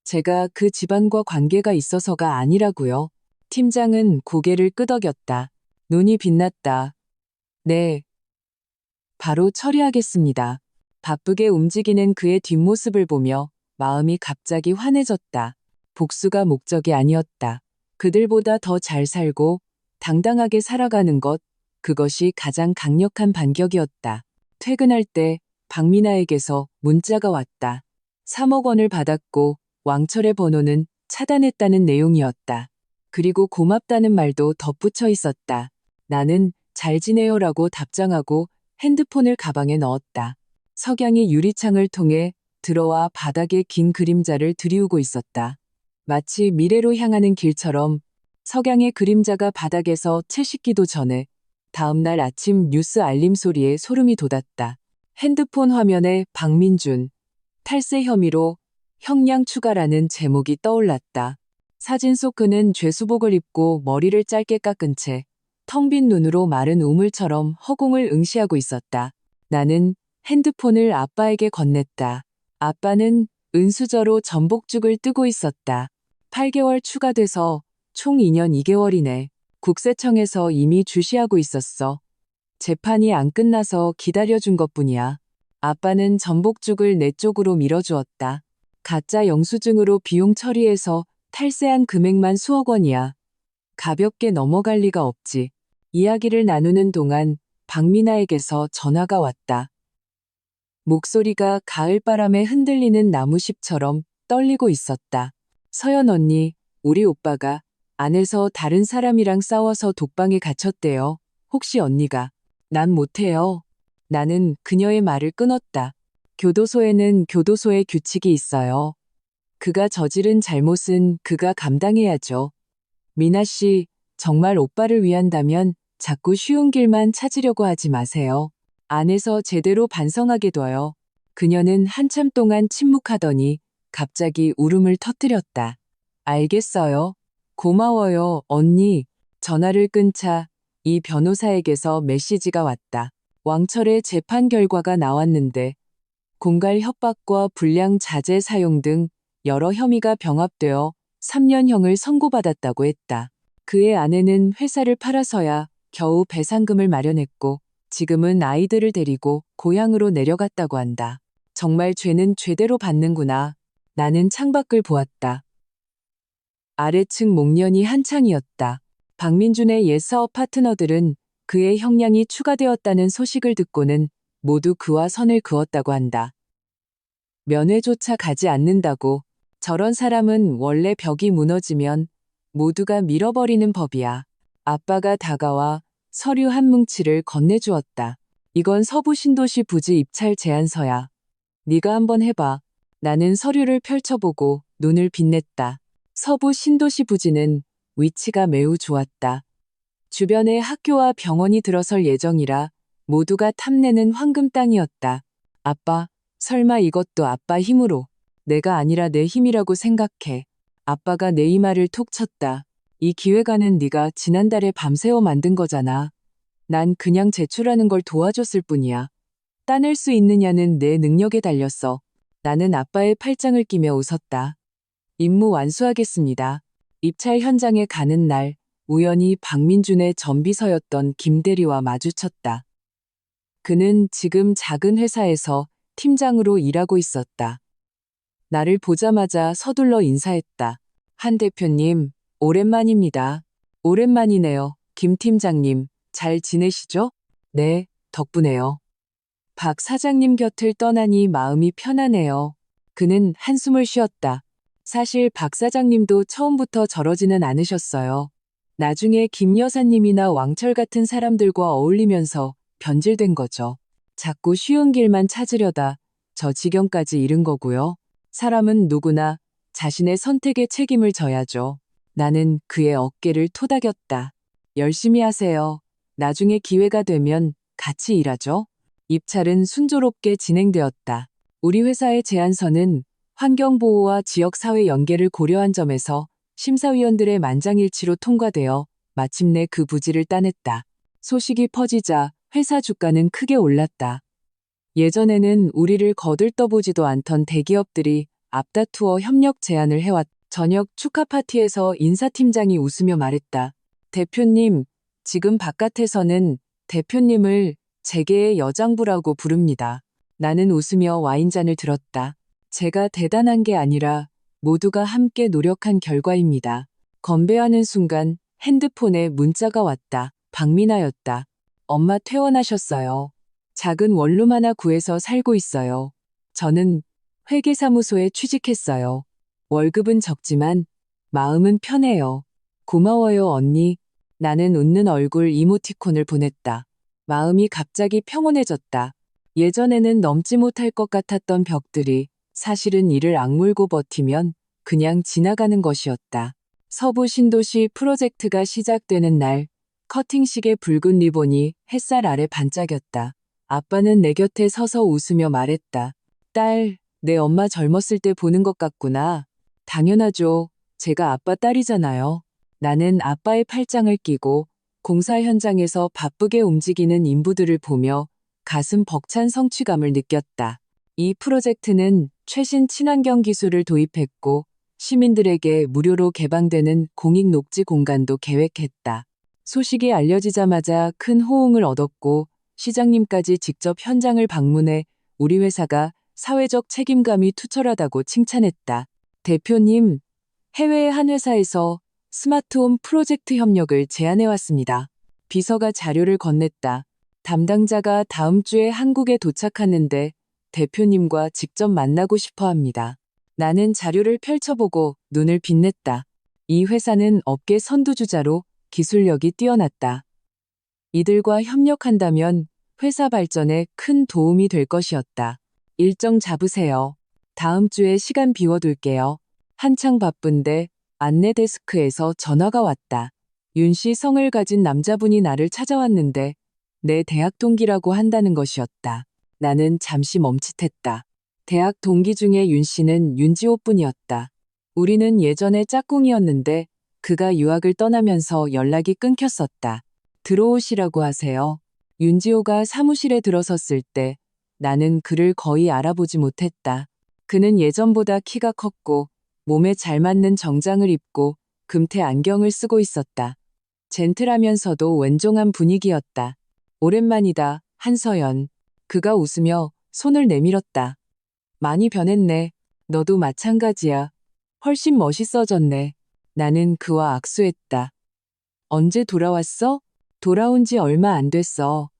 제가 그 집안과 관계가 있어서가 아니라고요. 팀장은 고개를 끄덕였다. 눈이 빛났다. 네. 바로 처리하겠습니다. 바쁘게 움직이는 그의 뒷모습을 보며 마음이 갑자기 환해졌다. 복수가 목적이 아니었다. 그들보다 더 잘 살고 당당하게 살아가는 것, 그것이 가장 강력한 반격이었다. 퇴근할 때 박미나에게서 문자가 왔다. 3억 원을 받았고 왕철의 번호는 차단했다는 내용이었다. 그리고 고맙다는 말도 덧붙여 있었다. 나는 잘 지내요라고 답장하고 핸드폰을 가방에 넣었다. 석양이 유리창을 통해 들어와 바닥에 긴 그림자를 들이우고 있었다. 마치 미래로 향하는 길처럼 석양의 그림자가 바닥에서 채 씻기도 전에 다음날 아침 뉴스 알림 소리에 소름이 돋았다. 핸드폰 화면에 박민준, 탈세 혐의로 형량 추가라는 제목이 떠올랐다. 사진 속 그는 죄수복을 입고 머리를 짧게 깎은 채 텅 빈 눈으로 마른 우물처럼 허공을 응시하고 있었다. 나는 핸드폰을 아빠에게 건넸다. 아빠는 은수저로 전복죽을 뜨고 있었다. 8개월 추가돼서 총 2년 2개월이네. 국세청에서 이미 주시하고 있었어. 재판이 안 끝나서 기다려준 것뿐이야. 아빠는 전복죽을 내 쪽으로 밀어주었다. 가짜 영수증으로 비용 처리해서 탈세한 금액만 수억 원이야. 가볍게 넘어갈 리가 없지. 이야기를 나누는 동안 박미나에게서 전화가 왔다. 목소리가 가을바람에 흔들리는 나무잎처럼 떨리고 있었다. 서연 언니, 우리 오빠가 안에서 다른 사람이랑 싸워서 독방에 갇혔대요. 혹시 언니가? 난 못해요. 나는 그녀의 말을 끊었다. 교도소에는 교도소의 규칙이 있어요. 그가 저지른 잘못은 그가 감당해야죠. 미나 씨, 정말 오빠를 위한다면 자꾸 쉬운 길만 찾으려고 하지 마세요. 안에서 제대로 반성하게 둬요. 그녀는 한참 동안 침묵하더니 갑자기 울음을 터뜨렸다. 알겠어요. 고마워요, 언니. 전화를 끊자 이 변호사에게서 메시지가 왔다. 왕철의 재판 결과가 나왔는데 공갈 협박과 불량 자재 사용 등 여러 혐의가 병합되어 3년형을 선고받았다고 했다. 그의 아내는 회사를 팔아서야 겨우 배상금을 마련했고 지금은 아이들을 데리고 고향으로 내려갔다고 한다. 정말 죄는 죄대로 받는구나. 나는 창밖을 보았다. 아래층 목련이 한창이었다. 박민준의 옛 사업 파트너들은 그의 형량이 추가되었다는 소식을 듣고는 모두 그와 선을 그었다고 한다. 면회조차 가지 않는다고. 저런 사람은 원래 벽이 무너지면 모두가 밀어버리는 법이야. 아빠가 다가와 서류 한 뭉치를 건네주었다. 이건 서부 신도시 부지 입찰 제안서야. 네가 한번 해봐. 나는 서류를 펼쳐보고 눈을 빛냈다. 서부 신도시 부지는 위치가 매우 좋았다. 주변에 학교와 병원이 들어설 예정이라 모두가 탐내는 황금 땅이었다. 아빠, 설마 이것도 아빠 힘으로. 내가 아니라 내 힘이라고 생각해. 아빠가 내 이마를 톡 쳤다. 이 기획안은 네가 지난달에 밤새워 만든 거잖아. 난 그냥 제출하는 걸 도와줬을 뿐이야. 따낼 수 있느냐는 내 능력에 달렸어. 나는 아빠의 팔짱을 끼며 웃었다. 임무 완수하겠습니다. 입찰 현장에 가는 날, 우연히 박민준의 전비서였던 김대리와 마주쳤다. 그는 지금 작은 회사에서 팀장으로 일하고 있었다. 나를 보자마자 서둘러 인사했다. 한 대표님, 오랜만입니다. 오랜만이네요. 김 팀장님, 잘 지내시죠? 네, 덕분에요. 박 사장님 곁을 떠나니 마음이 편하네요. 그는 한숨을 쉬었다. 사실 박 사장님도 처음부터 저러지는 않으셨어요. 나중에 김 여사님이나 왕철 같은 사람들과 어울리면서 변질된 거죠. 자꾸 쉬운 길만 찾으려다 저 지경까지 이른 거고요. 사람은 누구나 자신의 선택에 책임을 져야죠. 나는 그의 어깨를 토닥였다. 열심히 하세요. 나중에 기회가 되면 같이 일하죠. 입찰은 순조롭게 진행되었다. 우리 회사의 제안서는 환경보호와 지역사회 연계를 고려한 점에서 심사위원들의 만장일치로 통과되어 마침내 그 부지를 따냈다. 소식이 퍼지자 회사 주가는 크게 올랐다. 예전에는 우리를 거들떠보지도 않던 대기업들이 앞다투어 협력 제안을 해왔. 저녁 축하 파티에서 인사팀장이 웃으며 말했다. 대표님, 지금 바깥에서는 대표님을 재계의 여장부라고 부릅니다. 나는 웃으며 와인잔을 들었다. 제가 대단한 게 아니라 모두가 함께 노력한 결과입니다. 건배하는 순간 핸드폰에 문자가 왔다. 박민아였다. 엄마 퇴원하셨어요. 작은 원룸 하나 구해서 살고 있어요. 저는 회계사무소에 취직했어요. 월급은 적지만 마음은 편해요. 고마워요, 언니. 나는 웃는 얼굴 이모티콘을 보냈다. 마음이 갑자기 평온해졌다. 예전에는 넘지 못할 것 같았던 벽들이 사실은 이를 악물고 버티면 그냥 지나가는 것이었다. 서부 신도시 프로젝트가 시작되는 날, 커팅식의 붉은 리본이 햇살 아래 반짝였다. 아빠는 내 곁에 서서 웃으며 말했다. 딸, 내 엄마 젊었을 때 보는 것 같구나. 당연하죠. 제가 아빠 딸이잖아요. 나는 아빠의 팔짱을 끼고 공사 현장에서 바쁘게 움직이는 인부들을 보며 가슴 벅찬 성취감을 느꼈다. 이 프로젝트는 최신 친환경 기술을 도입했고 시민들에게 무료로 개방되는 공익 녹지 공간도 계획했다. 소식이 알려지자마자 큰 호응을 얻었고 시장님까지 직접 현장을 방문해 우리 회사가 사회적 책임감이 투철하다고 칭찬했다. 대표님, 해외의 한 회사에서 스마트홈 프로젝트 협력을 제안해왔습니다. 비서가 자료를 건넸다. 담당자가 다음 주에 한국에 도착하는데 대표님과 직접 만나고 싶어 합니다. 나는 자료를 펼쳐보고 눈을 빛냈다. 이 회사는 업계 선두주자로 기술력이 뛰어났다. 이들과 협력한다면 회사 발전에 큰 도움이 될 것이었다. 일정 잡으세요. 다음 주에 시간 비워둘게요. 한창 바쁜데 안내 데스크에서 전화가 왔다. 윤 씨 성을 가진 남자분이 나를 찾아왔는데 내 대학 동기라고 한다는 것이었다. 나는 잠시 멈칫했다. 대학 동기 중에 윤 씨는 윤지호뿐이었다. 우리는 예전에 짝꿍이었는데 그가 유학을 떠나면서 연락이 끊겼었다. 들어오시라고 하세요. 윤지호가 사무실에 들어섰을 때 나는 그를 거의 알아보지 못했다. 그는 예전보다 키가 컸고 몸에 잘 맞는 정장을 입고 금태 안경을 쓰고 있었다. 젠틀하면서도 wen종한 분위기였다. 오랜만이다, 한서연. 그가 웃으며 손을 내밀었다. 많이 변했네. 너도 마찬가지야. 훨씬 멋있어졌네. 나는 그와 악수했다. 언제 돌아왔어? 돌아온 지 얼마 안 됐어.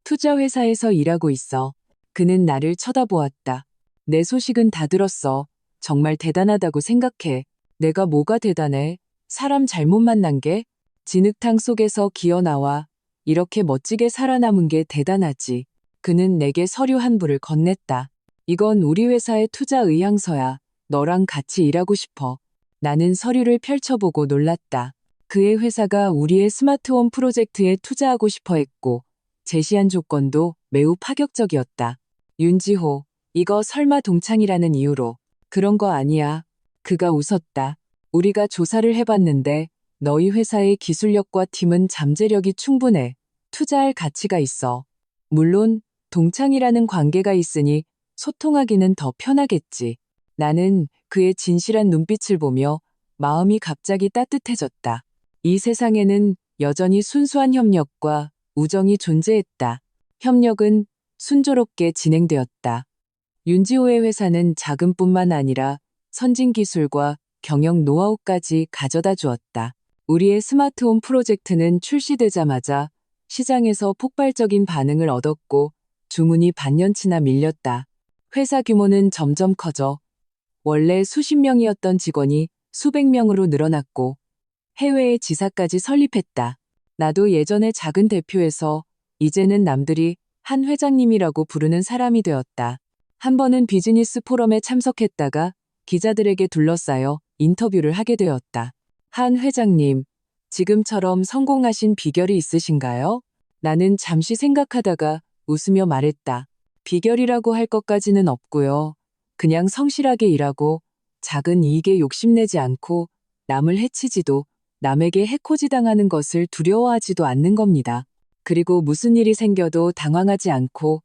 투자회사에서 일하고 있어. 그는 나를 쳐다보았다. 내 소식은 다 들었어. 정말 대단하다고 생각해. 내가 뭐가 대단해? 사람 잘못 만난 게? 진흙탕 속에서 기어나와 이렇게 멋지게 살아남은 게 대단하지. 그는 내게 서류 한 부를 건넸다. 이건 우리 회사의 투자 의향서야. 너랑 같이 일하고 싶어. 나는 서류를 펼쳐보고 놀랐다. 그의 회사가 우리의 스마트홈 프로젝트에 투자하고 싶어 했고 제시한 조건도 매우 파격적이었다. 윤지호, 이거 설마 동창이라는 이유로. 그런 거 아니야. 그가 웃었다. 우리가 조사를 해봤는데 너희 회사의 기술력과 팀은 잠재력이 충분해. 투자할 가치가 있어. 물론 동창이라는 관계가 있으니 소통하기는 더 편하겠지. 나는 그의 진실한 눈빛을 보며 마음이 갑자기 따뜻해졌다. 이 세상에는 여전히 순수한 협력과 우정이 존재했다. 협력은 순조롭게 진행되었다. 윤지호의 회사는 자금뿐만 아니라 선진 기술과 경영 노하우까지 가져다 주었다. 우리의 스마트홈 프로젝트는 출시되자마자 시장에서 폭발적인 반응을 얻었고 주문이 반년치나 밀렸다. 회사 규모는 점점 커져 원래 수십 명이었던 직원이 수백 명으로 늘어났고 해외에 지사까지 설립했다. 나도 예전에 작은 대표에서 이제는 남들이 한 회장님이라고 부르는 사람이 되었다. 한 번은 비즈니스 포럼에 참석했다가 기자들에게 둘러싸여 인터뷰를 하게 되었다. 한 회장님, 지금처럼 성공하신 비결이 있으신가요? 나는 잠시 생각하다가 웃으며 말했다. 비결이라고 할 것까지는 없고요. 그냥 성실하게 일하고 작은 이익에 욕심내지 않고 남을 해치지도 남에게 해코지 당하는 것을 두려워하지도 않는 겁니다. 그리고 무슨 일이 생겨도 당황하지 않고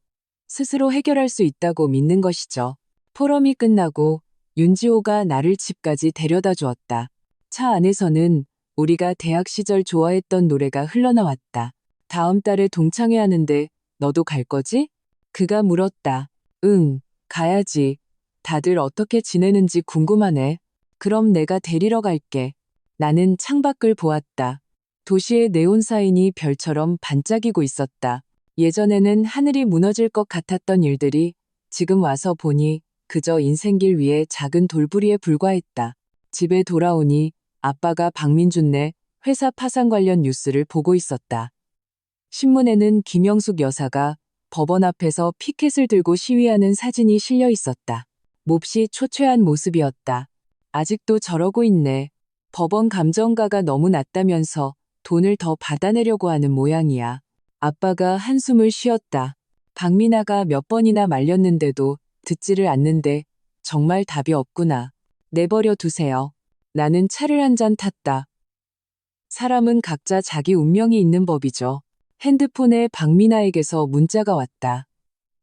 스스로 해결할 수 있다고 믿는 것이죠. 포럼이 끝나고 윤지호가 나를 집까지 데려다 주었다. 차 안에서는 우리가 대학 시절 좋아했던 노래가 흘러나왔다. 다음 달에 동창회 하는데 너도 갈 거지? 그가 물었다. 응, 가야지. 다들 어떻게 지내는지 궁금하네. 그럼 내가 데리러 갈게. 나는 창밖을 보았다. 도시의 네온 사인이 별처럼 반짝이고 있었다. 예전에는 하늘이 무너질 것 같았던 일들이 지금 와서 보니 그저 인생길 위에 작은 돌부리에 불과했다. 집에 돌아오니 아빠가 박민준네 회사 파산 관련 뉴스를 보고 있었다. 신문에는 김영숙 여사가 법원 앞에서 피켓을 들고 시위하는 사진이 실려 있었다. 몹시 초췌한 모습이었다. 아직도 저러고 있네. 법원 감정가가 너무 낮다면서 돈을 더 받아내려고 하는 모양이야. 아빠가 한숨을 쉬었다. 박민아가 몇 번이나 말렸는데도 듣지를 않는데 정말 답이 없구나. 내버려 두세요. 나는 차를 한 잔 탔다. 사람은 각자 자기 운명이 있는 법이죠. 핸드폰에 박민아에게서 문자가 왔다.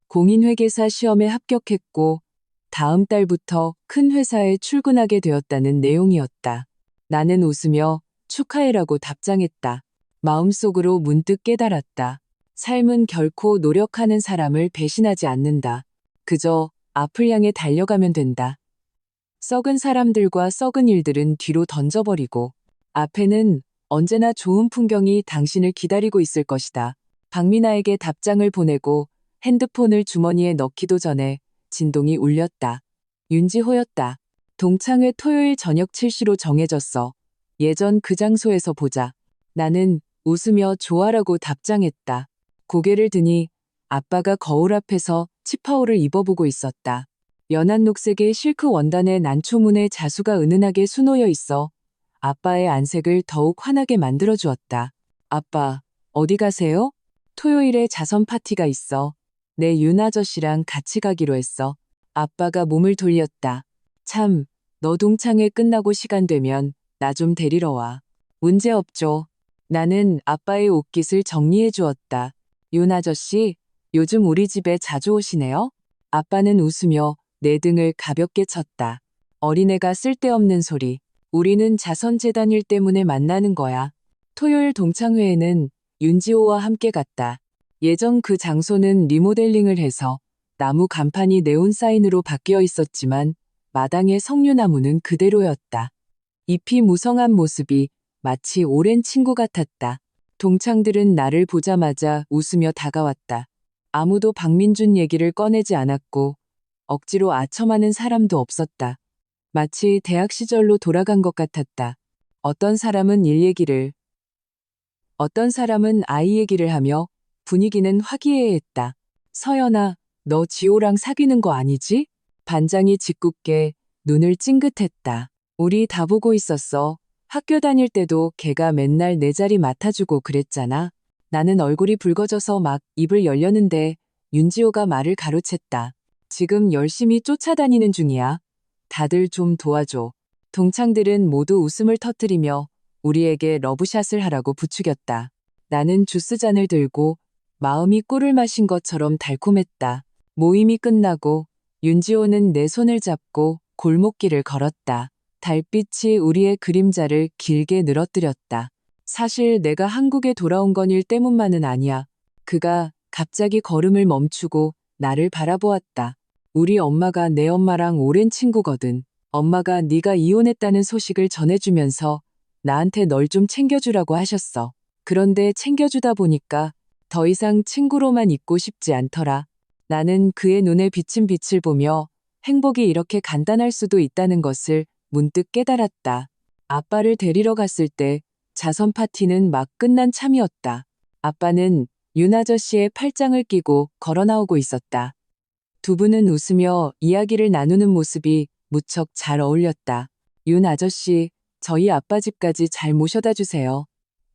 공인회계사 시험에 합격했고 다음 달부터 큰 회사에 출근하게 되었다는 내용이었다. 나는 웃으며 축하해라고 답장했다. 마음속으로 문득 깨달았다. 삶은 결코 노력하는 사람을 배신하지 않는다. 그저 앞을 향해 달려가면 된다. 썩은 사람들과 썩은 일들은 뒤로 던져버리고 앞에는 언제나 좋은 풍경이 당신을 기다리고 있을 것이다. 박민아에게 답장을 보내고 핸드폰을 주머니에 넣기도 전에 진동이 울렸다. 윤지호였다. 동창회 토요일 저녁 7시로 정해졌어. 예전 그 장소에서 보자. 나는 웃으며 좋아라고 답장했다. 고개를 드니 아빠가 거울 앞에서 치파오를 입어보고 있었다. 연한 녹색의 실크 원단에 난초문에 자수가 은은하게 수놓여 있어 아빠의 안색을 더욱 환하게 만들어 주었다. 아빠, 어디 가세요? 토요일에 자선 파티가 있어. 내 윤 아저씨랑 같이 가기로 했어. 아빠가 몸을 돌렸다. 참, 너 동창회 끝나고 시간 되면 나 좀 데리러 와. 문제 없죠. 나는 아빠의 옷깃을 정리해 주었다. 윤 아저씨, 요즘 우리 집에 자주 오시네요? 아빠는 웃으며 내 등을 가볍게 쳤다. 어린애가 쓸데없는 소리. 우리는 자선재단 일 때문에 만나는 거야. 토요일 동창회에는 윤지호와 함께 갔다. 예전 그 장소는 리모델링을 해서 나무 간판이 네온사인으로 바뀌어 있었지만 마당의 석류나무는 그대로였다. 잎이 무성한 모습이 마치 오랜 친구 같았다. 동창들은 나를 보자마자 웃으며 다가왔다. 아무도 박민준 얘기를 꺼내지 않았고 억지로 아첨하는 사람도 없었다. 마치 대학 시절로 돌아간 것 같았다. 어떤 사람은 일 얘기를, 어떤 사람은 아이 얘기를 하며 분위기는 화기애애했다. 서연아, 너 지호랑 사귀는 거 아니지? 반장이 짓궂게 눈을 찡긋했다. 우리 다 보고 있었어. 학교 다닐 때도 걔가 맨날 내 자리 맡아주고 그랬잖아. 나는 얼굴이 붉어져서 막 입을 열려는데 윤지호가 말을 가로챘다. 지금 열심히 쫓아다니는 중이야. 다들 좀 도와줘. 동창들은 모두 웃음을 터뜨리며 우리에게 러브샷을 하라고 부추겼다. 나는 주스잔을 들고 마음이 꿀을 마신 것처럼 달콤했다. 모임이 끝나고 윤지호는 내 손을 잡고 골목길을 걸었다. 달빛이 우리의 그림자를 길게 늘어뜨렸다. 사실 내가 한국에 돌아온 건 일 때문만은 아니야. 그가 갑자기 걸음을 멈추고 나를 바라보았다. 우리 엄마가 내 엄마랑 오랜 친구거든. 엄마가 네가 이혼했다는 소식을 전해주면서 나한테 널 좀 챙겨주라고 하셨어. 그런데 챙겨주다 보니까 더 이상 친구로만 있고 싶지 않더라. 나는 그의 눈에 비친 빛을 보며 행복이 이렇게 간단할 수도 있다는 것을 문득 깨달았다. 아빠를 데리러 갔을 때 자선 파티는 막 끝난 참이었다. 아빠는 윤 아저씨의 팔짱을 끼고 걸어 나오고 있었다. 두 분은 웃으며 이야기를 나누는 모습이 무척 잘 어울렸다. 윤 아저씨, 저희 아빠 집까지 잘 모셔다 주세요.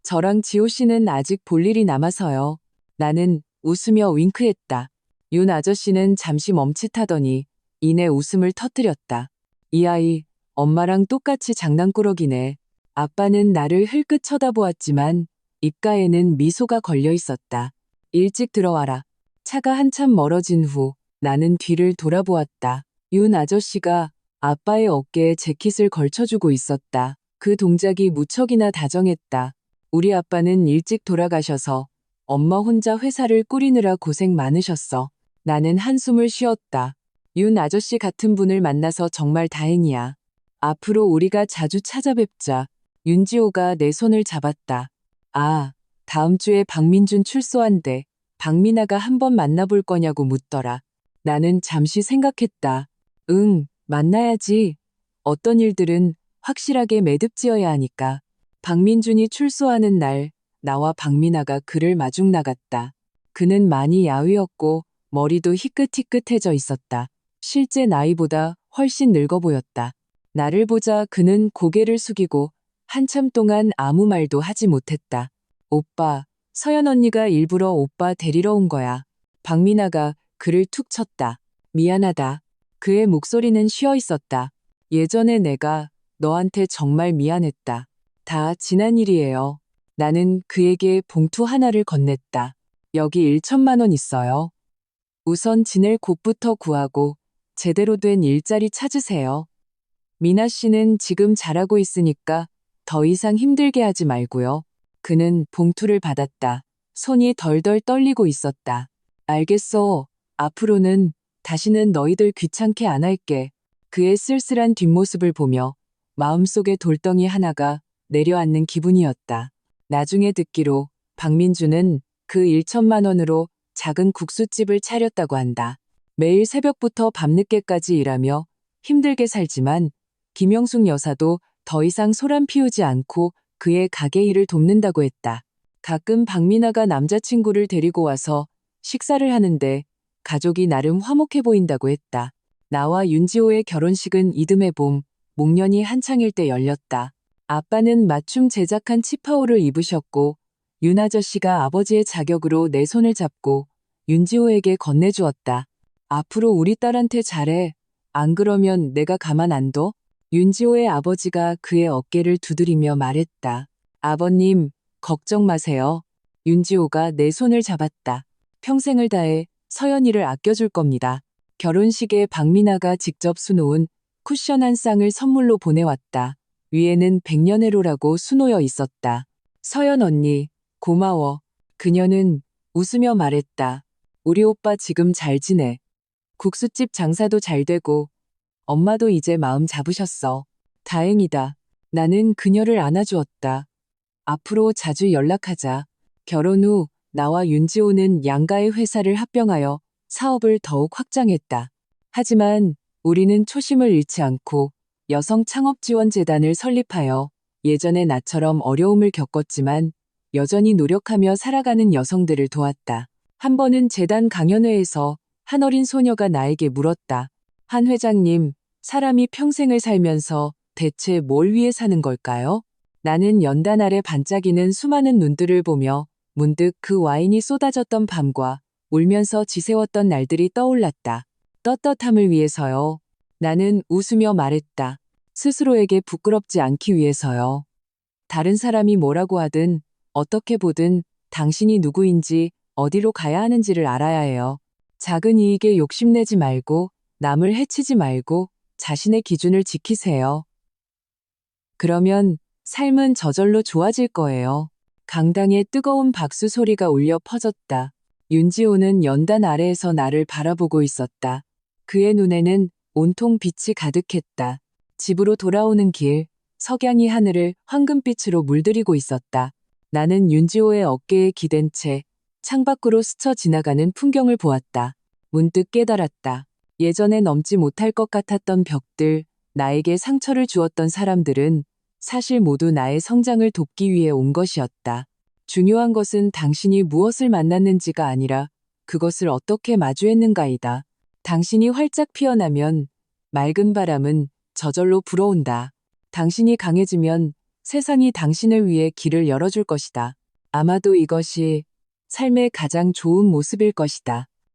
저랑 지호 씨는 아직 볼 일이 남아서요. 나는 웃으며 윙크했다. 윤 아저씨는 잠시 멈칫하더니 이내 웃음을 터뜨렸다. 이 아이, 엄마랑 똑같이 장난꾸러기네. 아빠는 나를 흘끗 쳐다보았지만 입가에는 미소가 걸려 있었다. 일찍 들어와라. 차가 한참 멀어진 후 나는 뒤를 돌아보았다. 윤 아저씨가 아빠의 어깨에 재킷을 걸쳐주고 있었다. 그 동작이 무척이나 다정했다. 우리 아빠는 일찍 돌아가셔서 엄마 혼자 회사를 꾸리느라 고생 많으셨어. 나는 한숨을 쉬었다. 윤 아저씨 같은 분을 만나서 정말 다행이야. 앞으로 우리가 자주 찾아뵙자. 윤지호가 내 손을 잡았다. 아, 다음 주에 박민준 출소한대. 박민아가 한번 만나볼 거냐고 묻더라. 나는 잠시 생각했다. 응, 만나야지. 어떤 일들은 확실하게 매듭지어야 하니까. 박민준이 출소하는 날, 나와 박민아가 그를 마중 나갔다. 그는 많이 야위었고 머리도 희끗희끗해져 있었다. 실제 나이보다 훨씬 늙어 보였다. 나를 보자 그는 고개를 숙이고 한참 동안 아무 말도 하지 못했다. 오빠, 서연 언니가 일부러 오빠 데리러 온 거야. 박민아가 그를 툭 쳤다. 미안하다. 그의 목소리는 쉬어 있었다. 예전에 내가 너한테 정말 미안했다. 다 지난 일이에요. 나는 그에게 봉투 하나를 건넸다. 여기 1천만 원 있어요. 우선 지낼 곳부터 구하고 제대로 된 일자리 찾으세요. 미나 씨는 지금 잘하고 있으니까 더 이상 힘들게 하지 말고요. 그는 봉투를 받았다. 손이 덜덜 떨리고 있었다. 알겠어. 앞으로는 다시는 너희들 귀찮게 안 할게. 그의 쓸쓸한 뒷모습을 보며 마음속에 돌덩이 하나가 내려앉는 기분이었다. 나중에 듣기로 박민주는 그 1천만 원으로 작은 국수집을 차렸다고 한다. 매일 새벽부터 밤늦게까지 일하며 힘들게 살지만 김영숙 여사도 더 이상 소란 피우지 않고 그의 가게 일을 돕는다고 했다. 가끔 박민아가 남자친구를 데리고 와서 식사를 하는데 가족이 나름 화목해 보인다고 했다. 나와 윤지호의 결혼식은 이듬해 봄, 목련이 한창일 때 열렸다. 아빠는 맞춤 제작한 치파오를 입으셨고 윤 아저씨가 아버지의 자격으로 내 손을 잡고 윤지호에게 건네주었다. 앞으로 우리 딸한테 잘해. 안 그러면 내가 가만 안 둬? 윤지호의 아버지가 그의 어깨를 두드리며 말했다. 아버님, 걱정 마세요. 윤지호가 내 손을 잡았다. 평생을 다해 서연이를 아껴줄 겁니다. 결혼식에 박민아가 직접 수놓은 쿠션한 쌍을 선물로 보내왔다. 위에는 백년해로라고 수놓여 있었다. 서연 언니, 고마워. 그녀는 웃으며 말했다. 우리 오빠 지금 잘 지내. 국수집 장사도 잘 되고 엄마도 이제 마음 잡으셨어. 다행이다. 나는 그녀를 안아주었다. 앞으로 자주 연락하자. 결혼 후 나와 윤지호는 양가의 회사를 합병하여 사업을 더욱 확장했다. 하지만 우리는 초심을 잃지 않고 여성창업지원재단을 설립하여 예전의 나처럼 어려움을 겪었지만 여전히 노력하며 살아가는 여성들을 도왔다. 한 번은 재단 강연회에서 한 어린 소녀가 나에게 물었다. 한 회장님, 사람이 평생을 살면서 대체 뭘 위해 사는 걸까요? 나는 연단 아래 반짝이는 수많은 눈들을 보며 문득 그 와인이 쏟아졌던 밤과 울면서 지새웠던 날들이 떠올랐다. 떳떳함을 위해서요. 나는 웃으며 말했다. 스스로에게 부끄럽지 않기 위해서요. 다른 사람이 뭐라고 하든 어떻게 보든 당신이 누구인지 어디로 가야 하는지를 알아야 해요. 작은 이익에 욕심내지 말고 남을 해치지 말고 자신의 기준을 지키세요. 그러면 삶은 저절로 좋아질 거예요. 강당에 뜨거운 박수 소리가 울려 퍼졌다. 윤지호는 연단 아래에서 나를 바라보고 있었다. 그의 눈에는 온통 빛이 가득했다. 집으로 돌아오는 길, 석양이 하늘을 황금빛으로 물들이고 있었다. 나는 윤지호의 어깨에 기댄 채 창밖으로 스쳐 지나가는 풍경을 보았다. 문득 깨달았다. 예전에 넘지 못할 것 같았던 벽들, 나에게 상처를 주었던 사람들은 사실 모두 나의 성장을 돕기 위해 온 것이었다. 중요한 것은 당신이 무엇을 만났는지가 아니라 그것을 어떻게 마주했는가이다. 당신이 활짝 피어나면 맑은 바람은 저절로 불어온다. 당신이 강해지면 세상이 당신을 위해 길을 열어줄 것이다. 아마도 이것이 삶의 가장 좋은 모습일 것이다.